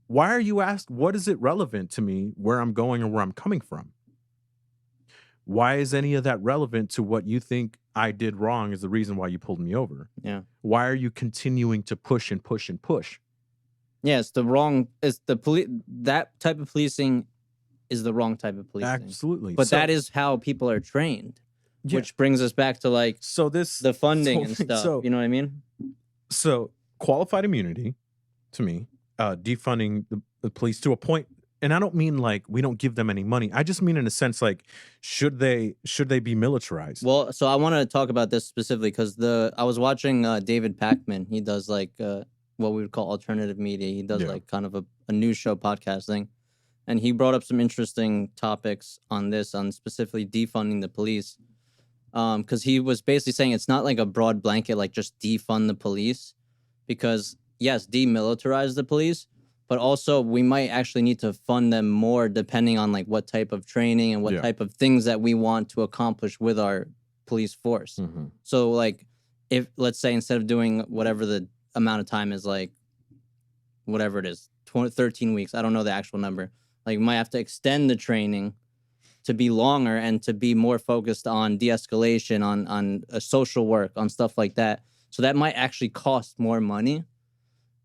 Why are you asked what is it relevant to me where I'm going or where I'm coming from? Why is any of that relevant to what you think I did wrong is the reason why you pulled me over? Yeah. Why are you continuing to push and push and push? Yeah, that type of policing is the wrong type of policing. Absolutely. But that is how people are trained, which brings us back to like the funding and stuff. So, you know what I mean? So qualified immunity, to me, defunding the police to a point, and I don't mean like we don't give them any money. I just mean in a sense like should they be militarized? Well, so I want to talk about this specifically because I was watching David Pakman. He does like what we would call alternative media. He does like kind of a news show podcast thing. And he brought up some interesting topics on specifically defunding the police. Because he was basically saying it's not like a broad blanket, like just defund the police. Because yes, demilitarize the police, but also we might actually need to fund them more depending on like what type of training and what type of things that we want to accomplish with our police force. Mm-hmm. So like if let's say instead of doing whatever the amount of time is like, whatever it is, 13 weeks, I don't know the actual number. Like, we might have to extend the training to be longer and to be more focused on de-escalation, on social work, on stuff like that. So that might actually cost more money.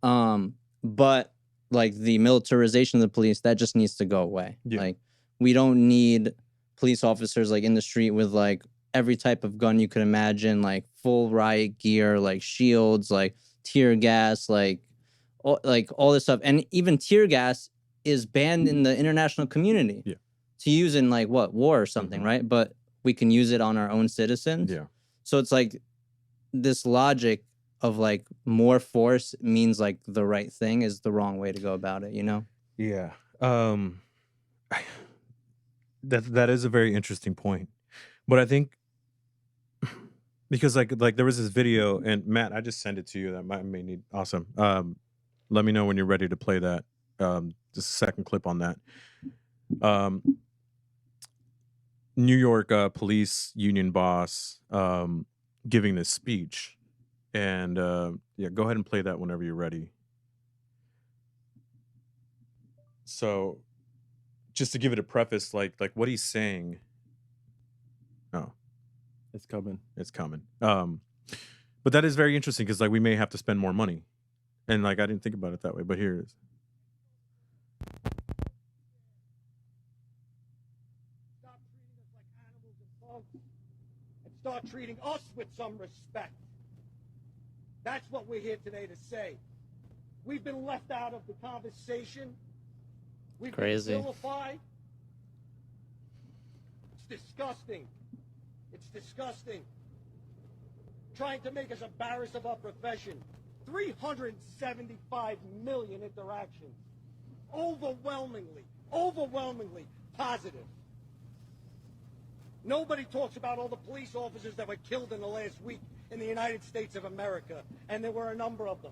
But like the militarization of the police, that just needs to go away. Yeah. Like, we don't need police officers like in the street with like every type of gun you could imagine, like full riot gear, like shields, like tear gas, like all this stuff. And even tear gas is banned in the international community to use in like war or something, right? But we can use it on our own citizens. Yeah. So it's like this logic of like more force means like the right thing is the wrong way to go about it, you know? Yeah. That is a very interesting point. But I think because like there was this video, and Matt, I just sent it to you that may need awesome. Let me know when you're ready to play that. Just a second clip on that. New York police union boss giving this speech. And yeah, go ahead and play that whenever you're ready. So just to give it a preface, like what he's saying. Oh, it's coming. It's coming. But that is very interesting because like we may have to spend more money. And like I didn't think about it that way, but here it is. Stop treating us like animals and folks, and start treating us with some respect. That's what we're here today to say. We've been left out of the conversation. We've been vilified. It's disgusting. It's disgusting. Trying to make us embarrassed of our profession. 375 million interactions. Overwhelmingly, positive. Nobody talks about all the police officers that were killed in the last week in the United States of America, and there were a number of them.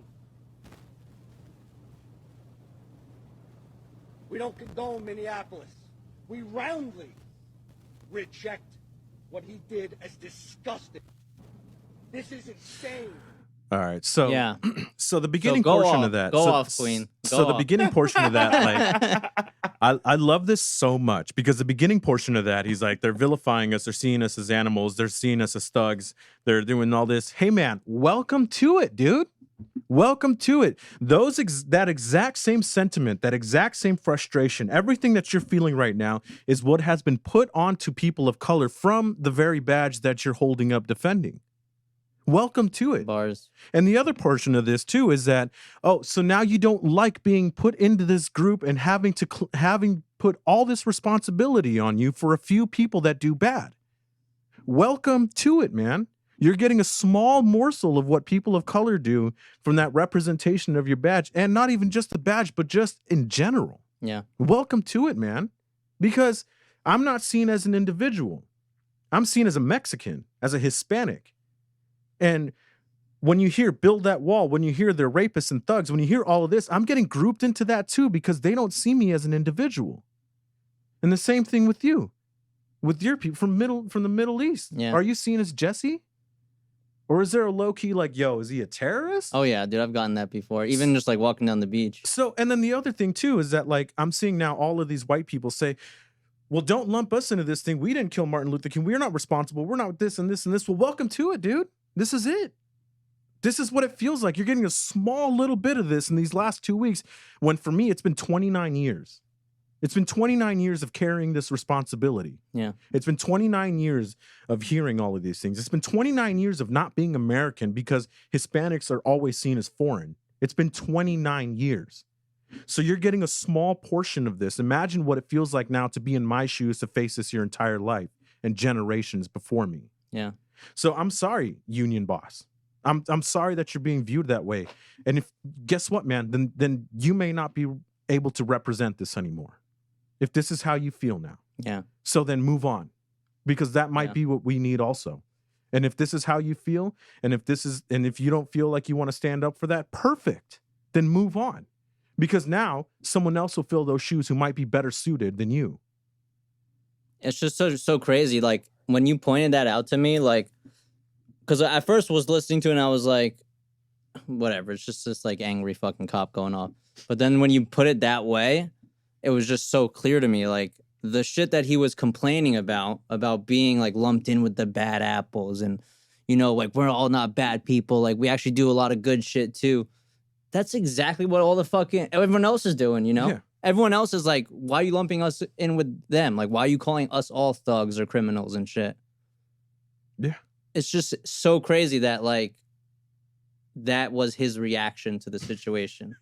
We don't condone Minneapolis. We roundly reject what he did as disgusting. This is insane. All right, so Yeah. so the beginning go portion off. of that, Go so, off, Queen. Go so the off. beginning portion of that, like, I love this so much because the beginning portion of that, he's like, they're vilifying us, they're seeing us as animals, they're seeing us as thugs, they're doing all this. Hey man, welcome to it, dude. Welcome to it. That exact same sentiment, that exact same frustration, everything that you're feeling right now is what has been put onto people of color from the very badge that you're holding up defending. Welcome to it. Bars. And the other portion of this too is that, oh, so now you don't like being put into this group and having put all this responsibility on you for a few people that do bad. Welcome to it, man. You're getting a small morsel of what people of color do from that representation of your badge, and not even just the badge, but just in general. Yeah. Welcome to it, man. Because I'm not seen as an individual. I'm seen as a Mexican, as a Hispanic. And when you hear build that wall, when you hear they're rapists and thugs, when you hear all of this, I'm getting grouped into that too because they don't see me as an individual. And the same thing with you, with your people from the Middle East. Yeah. Are you seen as Jesse? Or is there a low key like, yo, is he a terrorist? Oh yeah, dude, I've gotten that before. Even just like walking down the beach. So, and then the other thing too is that like I'm seeing now all of these white people say, well, don't lump us into this thing. We didn't kill Martin Luther King. We're not responsible. We're not this and this and this. Well, welcome to it, dude. This is it. This is what it feels like. You're getting a small little bit of this in these last 2 weeks, when for me, it's been 29 years. It's been 29 years of carrying this responsibility. Yeah. It's been 29 years of hearing all of these things. It's been 29 years of not being American because Hispanics are always seen as foreign. It's been 29 years. So you're getting a small portion of this. Imagine what it feels like now to be in my shoes, to face this your entire life and generations before me. Yeah. So I'm sorry, union boss. I'm sorry that you're being viewed that way. And if guess what, man, then you may not be able to represent this anymore. If this is how you feel now. Yeah. So then move on. Because that might be what we need also. And if this is how you feel, and if you don't feel like you want to stand up for that, perfect. Then move on. Because now someone else will fill those shoes who might be better suited than you. It's just so crazy. Like when you pointed that out to me, like, because I first was listening to it and I was like, whatever, it's just this like angry fucking cop going off. But then when you put it that way, it was just so clear to me, like the shit that he was complaining about being like lumped in with the bad apples and, you know, like we're all not bad people. Like we actually do a lot of good shit too. That's exactly what all the fucking everyone else is doing, you know? Yeah. Everyone else is like, why are you lumping us in with them? Like, why are you calling us all thugs or criminals and shit? Yeah. It's just so crazy that like that was his reaction to the situation.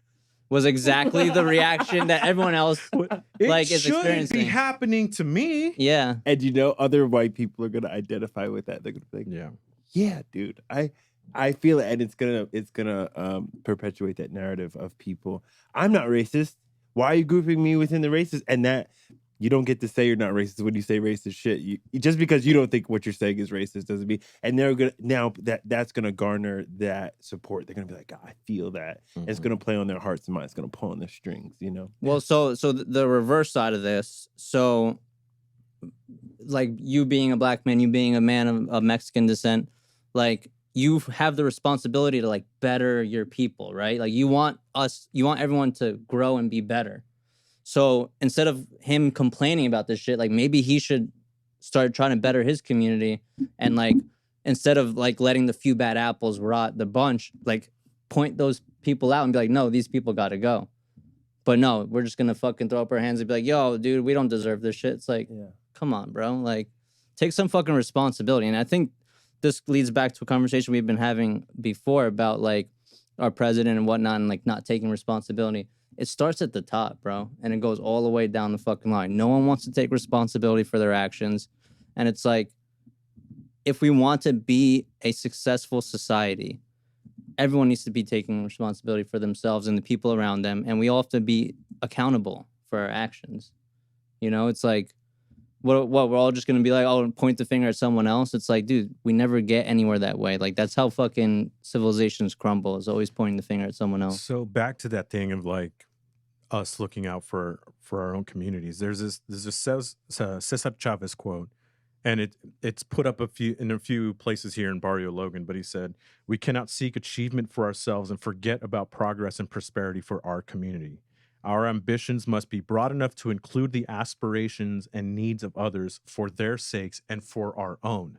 Was exactly the reaction that everyone else like is experiencing. It shouldn't be happening to me. Yeah. And you know, other white people are gonna identify with that. They're gonna be like, yeah, dude, I feel it, and it's gonna perpetuate that narrative of people. I'm not racist. Why are you grouping me within the racist? And that you don't get to say you're not racist when you say racist shit. You just because you don't think what you're saying is racist doesn't mean. And they're gonna now that's gonna garner that support. They're gonna be like, oh, I feel that. Mm-hmm. It's gonna play on their hearts and minds. It's gonna pull on their strings. You know. Well, so the reverse side of this. So, like you being a black man, you being a man of Mexican descent, like you have the responsibility to like better your people, right? Like you want everyone to grow and be better. So instead of him complaining about this shit, like maybe he should start trying to better his community and like instead of like letting the few bad apples rot the bunch, like point those people out and be like, no, these people got to go. But no, we're just going to fucking throw up our hands and be like, yo, dude, we don't deserve this shit. It's like, come on, bro. Like take some fucking responsibility. And I think this leads back to a conversation we've been having before about like our president and whatnot and like not taking responsibility. It starts at the top, bro, and it goes all the way down the fucking line. No one wants to take responsibility for their actions. And it's like, if we want to be a successful society, everyone needs to be taking responsibility for themselves and the people around them. And we all have to be accountable for our actions. You know, it's like, what we're all just gonna be like, oh, and point the finger at someone else. It's like, dude, we never get anywhere that way. Like that's how fucking civilizations crumble. Is always pointing the finger at someone else. So back to that thing of like us looking out for our own communities. There's this Cesar Chavez quote, and it's put up in a few places here in Barrio Logan. But he said, "We cannot seek achievement for ourselves and forget about progress and prosperity for our community. Our ambitions must be broad enough to include the aspirations and needs of others for their sakes and for our own."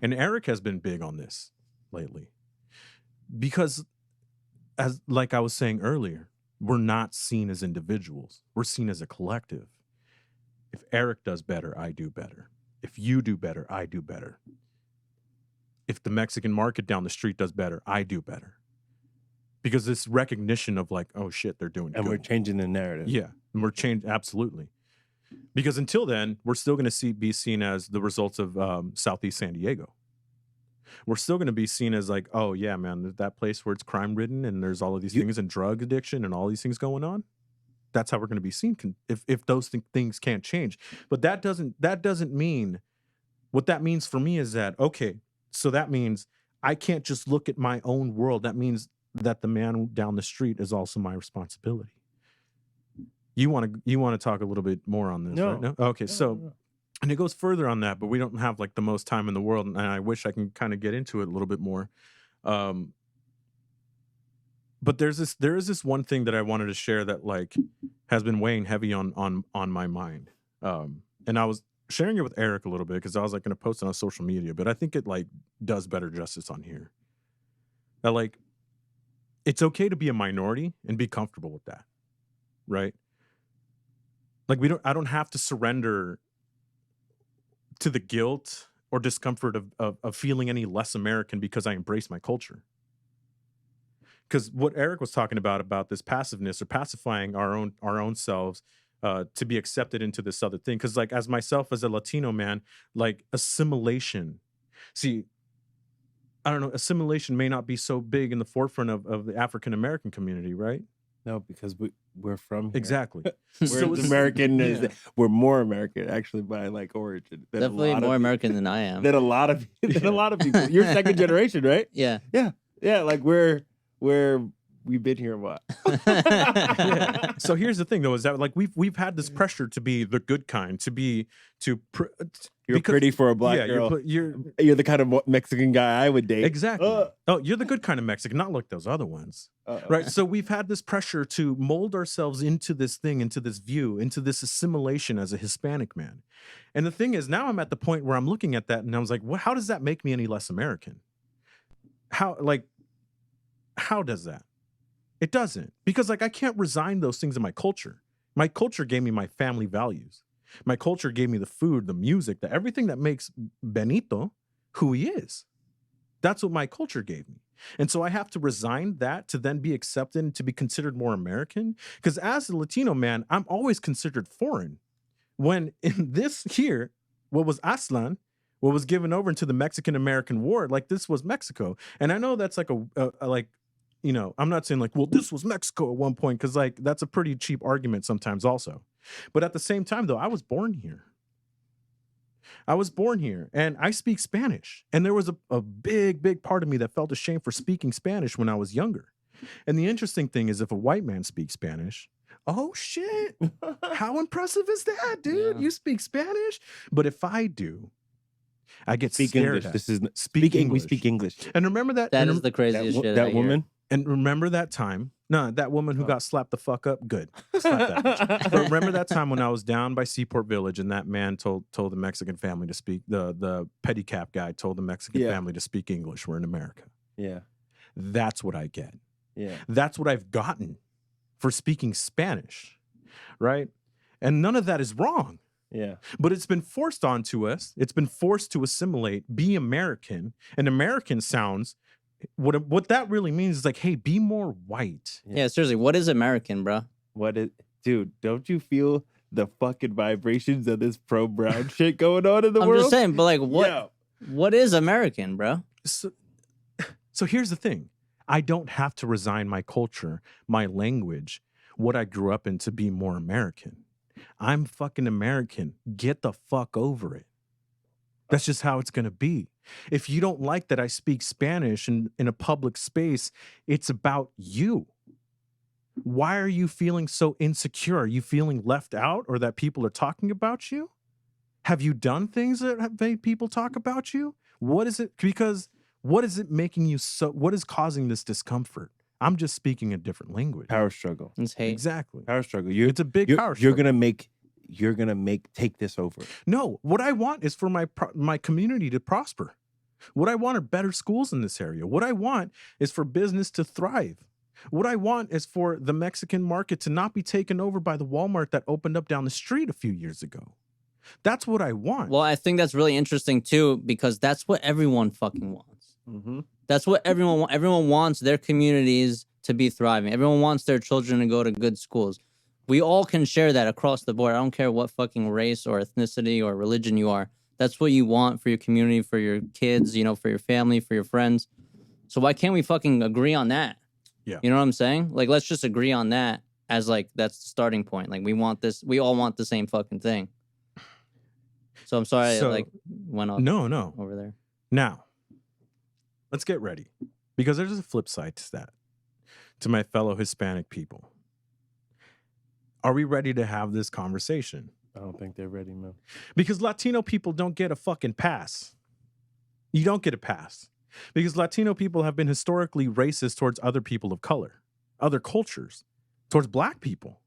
And Eric has been big on this lately because, as like I was saying earlier, we're not seen as individuals. We're seen as a collective. If Eric does better, I do better. If you do better, I do better. If the Mexican market down the street does better, I do better. Because this recognition of like, oh shit, they're doing good. And we're changing the narrative. Yeah, and we're changing, absolutely. Because until then, we're still going to be seen as the results of Southeast San Diego. We're still going to be seen as like, oh yeah, man, that place where it's crime ridden and there's all of these things and drug addiction and all these things going on. That's how we're going to be seen if those things can't change. But that doesn't mean, what that means for me is that, okay, so that means I can't just look at my own world. That means that the man down the street is also my responsibility. You want to talk a little bit more on this, right? No? Okay, so and it goes further on that, but we don't have like the most time in the world, and I wish I can kind of get into it a little bit more. But there is this one thing that I wanted to share that like has been weighing heavy on my mind. And I was sharing it with Eric a little bit because I was like going to post it on social media, but I think it like does better justice on here. That like, it's okay to be a minority and be comfortable with that, right? Like I don't have to surrender to the guilt or discomfort of feeling any less American because I embrace my culture. Because what Eric was talking about this passiveness or pacifying our own selves to be accepted into this other thing. Because like as myself as a Latino man, like assimilation. See, I don't know, assimilation may not be so big in the forefront of the African American community, right? No, because we're from here. Exactly. We're American. We're more American actually by like origin. Definitely more American than I am. Than a lot of people. You're second generation, right? Yeah. Yeah. Like we've been here a while. Yeah. So here's the thing, though, is that like we've had this pressure to be the good kind, you're pretty for a black girl. You're the kind of Mexican guy I would date. Exactly. Oh, you're the good kind of Mexican, not like those other ones. Right. So we've had this pressure to mold ourselves into this thing, into this view, into this assimilation as a Hispanic man. And the thing is, now I'm at the point where I'm looking at that and I was like, well, how does that make me any less American? How does that? It doesn't. Because like I can't resign those things in my culture. My culture gave me my family values. My culture gave me the food, the music, everything that makes Benito who he is. That's what my culture gave me. And so I have to resign that to then be accepted and to be considered more American. Because as a Latino man, I'm always considered foreign. When in this here, what was Aztlan, what was given over into the Mexican-American War, like this was Mexico. And I know that's like you know, I'm not saying like, well, this was Mexico at one point, because like that's a pretty cheap argument sometimes also. But at the same time, though, I was born here. And I speak Spanish. And there was a big part of me that felt ashamed for speaking Spanish when I was younger. And the interesting thing is if a white man speaks Spanish, oh shit, how impressive is that, dude? Yeah. You speak Spanish? But if I do, I get speak stared English. at. This is speak English. We speak English. And remember that? That is the craziest shit. That woman? And remember that time? No, that woman who got slapped the fuck up? Good. Slap that bitch. But remember that time when I was down by Seaport Village and that man told the Mexican family to speak, the pedicab guy told the Mexican family to speak English. We're in America. Yeah. That's what I get. Yeah. That's what I've gotten for speaking Spanish, right? And none of that is wrong. Yeah. But it's been forced onto us. It's been forced to assimilate, be American. And American sounds... What that really means is like, hey, be more white. Yeah, seriously, what is American, bro? Dude, don't you feel the fucking vibrations of this pro-brown shit going on in the world? I'm just saying, but like, what is American, bro? So here's the thing. I don't have to resign my culture, my language, what I grew up in to be more American. I'm fucking American. Get the fuck over it. That's just how it's going to be. If you don't like that I speak Spanish in a public space, it's about you. Why are you feeling so insecure? Are you feeling left out or that people are talking about you? Have you done things that have made people talk about you? What is it? Because what is it making you so? What is causing this discomfort? I'm just speaking a different language. Power struggle. It's hate. Exactly. Power struggle. It's a big power You're struggle. gonna take this over. No, what I want is for my community to prosper. What I want are better schools in this area. What I want is for business to thrive. What I want is for the Mexican market to not be taken over by the Walmart that opened up down the street a few years ago. That's what I want. Well, I think that's really interesting too, because that's what everyone fucking wants. Mm-hmm. That's what everyone wants. Everyone wants their communities to be thriving. Everyone wants their children to go to good schools. We all can share that across the board. I don't care what fucking race or ethnicity or religion you are. That's what you want for your community, for your kids, you know, for your family, for your friends. So why can't we fucking agree on that? Yeah. You know what I'm saying? Like, let's just agree on that as like, that's the starting point. Like, we want this. We all want the same fucking thing. So I'm sorry, So- I like went off No. over there. Now, let's get ready because there's a flip side to that. To my fellow Hispanic people, are we ready to have this conversation? I don't think they're ready, man. Because Latino people don't get a fucking pass. You don't get a pass. Because Latino people have been historically racist towards other people of color, other cultures, towards black people.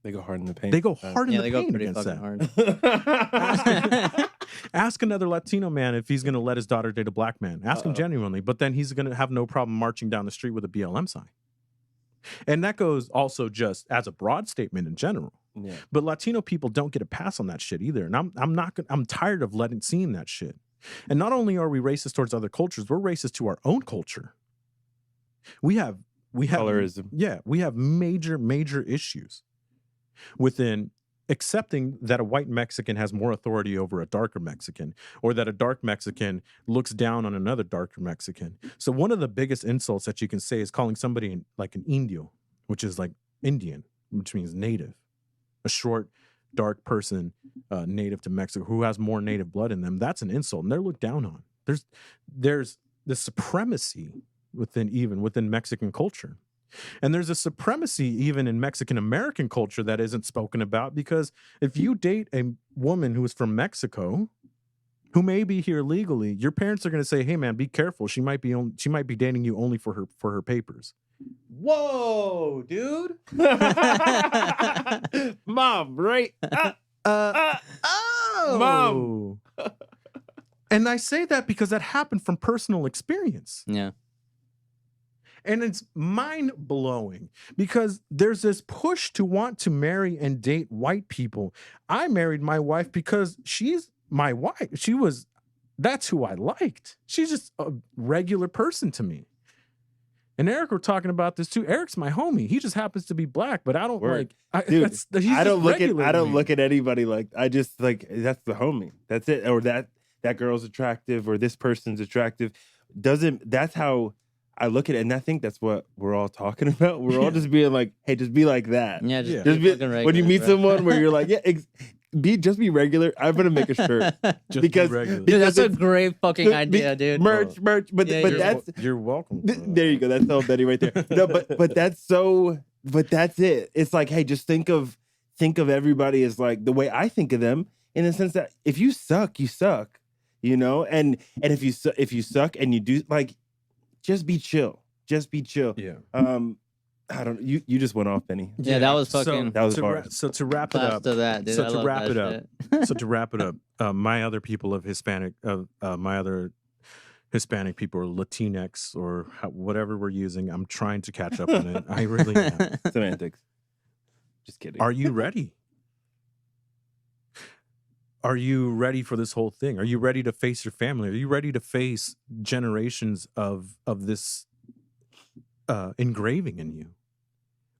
They go hard in the paint. They go hard in Yeah, the they go paint pretty against fucking that. hard. Ask another Latino man if he's going to let his daughter date a black man. Ask him genuinely, but then he's going to have no problem marching down the street with a BLM sign. And that goes also just as a broad statement in general. Yeah. But Latino people don't get a pass on that shit either. And I'm tired of seeing that shit. And not only are we racist towards other cultures, we're racist to our own culture. We have Colorism. Yeah, we have major issues within accepting that a white Mexican has more authority over a darker Mexican, or that a dark Mexican looks down on another darker Mexican. So one of the biggest insults that you can say is calling somebody like an indio, which is like Indian, which means native, a short, dark person native to Mexico who has more native blood in them. That's an insult, and they're looked down on. There's the supremacy within Mexican culture. And there's a supremacy even in Mexican American culture that isn't spoken about, because if you date a woman who is from Mexico, who may be here legally, your parents are going to say, "Hey, man, be careful. She might be dating you only for her papers." Whoa, dude. Mom, right? Mom. And I say that because that happened from personal experience. Yeah. And it's mind-blowing because there's this push to want to marry and date white people. I married my wife because she's my wife. That's who I liked. She's just a regular person to me. And Eric were talking about this too. Eric's my homie. He just happens to be black, but I don't Word. like. Dude, He's I don't just regular I to don't me. look at anybody like. I just like that's the homie. That's it. Or that girl's attractive, or this person's attractive. That's how I look at it, and I think that's what we're all talking about. We're all just being like, hey, just be like that. Yeah, Yeah. just Just be fucking when you regular, meet bro. someone where you're like, yeah, just be regular. I'm gonna make a shirt Just because be regular. Dude, that's a it's- great fucking idea, dude. merch. But Yeah, but you're that's You're welcome. there you go. That's all Betty right there. No, but that's so. But that's it. It's like, hey, just think of everybody as like the way I think of them, in the sense that if you suck, you suck, you know. And if you suck and you do, like, just be chill. Just be chill. Yeah. I don't. You just went off, Benny. Yeah, that was fucking That was to bars. so to wrap it class up. to that, dude. So I to love wrap that it up, shit. So to wrap it up, my other people of Hispanic, my other Hispanic people, or Latinx, or whatever we're using, I'm trying to catch up on it. I really am. Semantics. Just kidding. Are you ready? Are you ready for this whole thing? Are you ready to face your family? Are you ready to face generations of this engraving in you?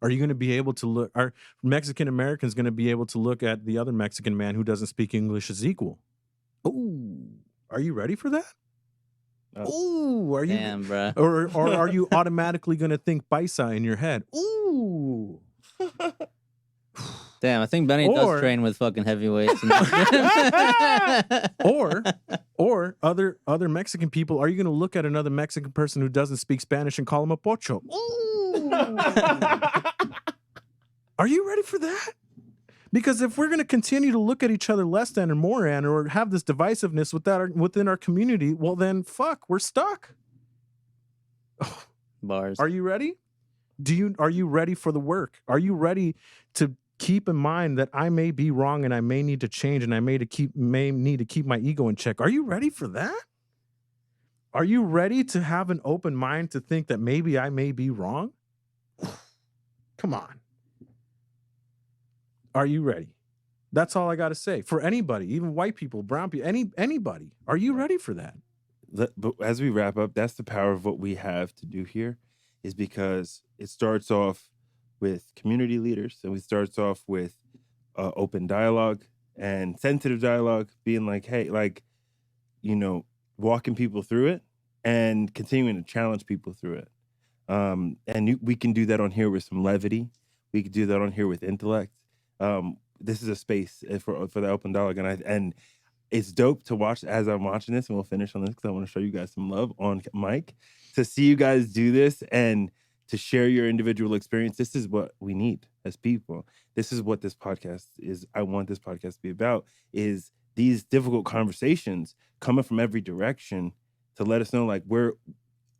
Are you going to be able to look? Are Mexican Americans going to be able to look at the other Mexican man who doesn't speak English as equal? Ooh, are you ready for that? Ooh, are you? Damn, bro. Or are you automatically going to think paisa in your head? Ooh. Damn, I think Benny does train with fucking heavyweights. or other Mexican people. Are you going to look at another Mexican person who doesn't speak Spanish and call him a pocho? Are you ready for that? Because if we're going to continue to look at each other less than or more than, or have this divisiveness within our community, well then, fuck, we're stuck. Bars. Are you ready? Are you ready for the work? Are you ready to keep in mind that I may be wrong and I may need to change and I may need to keep my ego in check? Are you ready for that? Are you ready to have an open mind to think that maybe I may be wrong? Come on. Are you ready? That's all I got to say. For anybody, even white people, brown people, anybody. Are you ready for that? But as we wrap up, that's the power of what we have to do here, is because it starts off with community leaders, and it starts off with open dialogue and sensitive dialogue, being like, hey, like, you know, walking people through it and continuing to challenge people through it. We can do that on here with some levity. We can do that on here with intellect. This is a space for the open dialogue, and it's dope to watch as I'm watching this, and we'll finish on this because I want to show you guys some love on mic, to see you guys do this and to share your individual experience. This is what we need as people. This is what this podcast is. I want this podcast to be about, is these difficult conversations coming from every direction to let us know, like,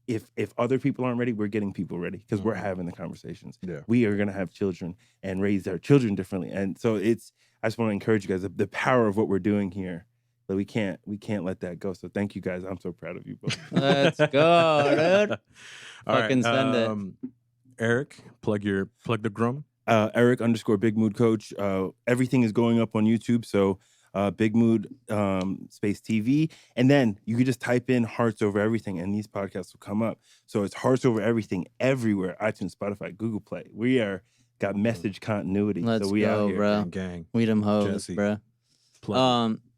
if other people aren't ready, we're getting people ready because we're having the conversations. Yeah. We are going to have children and raise our children differently. And so I just want to encourage you guys, the power of what we're doing here. But we can't let that go. So thank you guys. I'm so proud of you both. Let's go, dude. Fucking send it. Eric, plug the drum. Eric_Big Mood Coach. Everything is going up on YouTube. So Big Mood space TV. And then you can just type in Hearts Over Everything and these podcasts will come up. So it's Hearts Over Everything everywhere. iTunes, Spotify, Google Play. We got message continuity. Let's so go, out here. bro. Gang. We them hoes, Jesse. bro.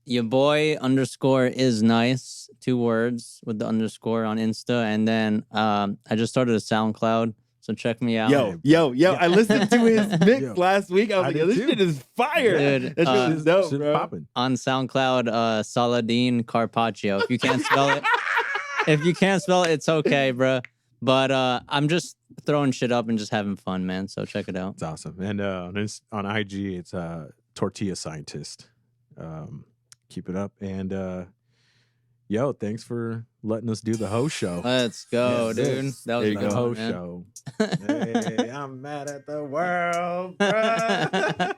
Your boy _is nice. 2 words with the underscore on Insta. And then I just started a SoundCloud. So check me out. Yo. I listened to his mix last week. I was like, yo, this shit is fire. Dude, that shit is dope, bro. Popping. On SoundCloud, Saladin Carpaccio. If you can't spell it, it's okay, bro. But I'm just throwing shit up and just having fun, man. So check it out. It's awesome. And on IG, it's Tortilla Scientist. Keep it up. And yo, thanks for letting us do the host show. Let's go, dude. That was the host show. Hey, I'm mad at the world, bro. That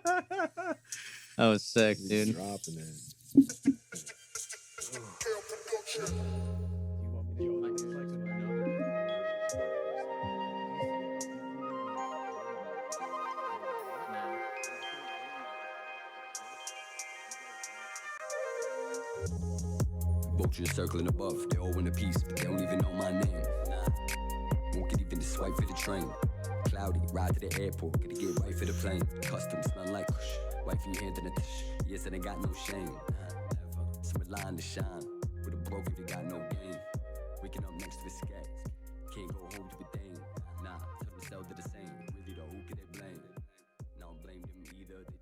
was sick, dude. Dropping it. Vultures circling above, they all in a piece, but they don't even know my name. Won't get even the swipe for the train. Cloudy, ride to the airport, gotta get right for the plane. Custom, smell like kush. Wifey hand in a tish. Yes, and I got no shame. Never. Some line to shine. With a broke, you got no game. Waking up next to the scats. Can't go home to a dame. Nah, tell themselves they're the same. Really though, who can they blame? Now blame them either. They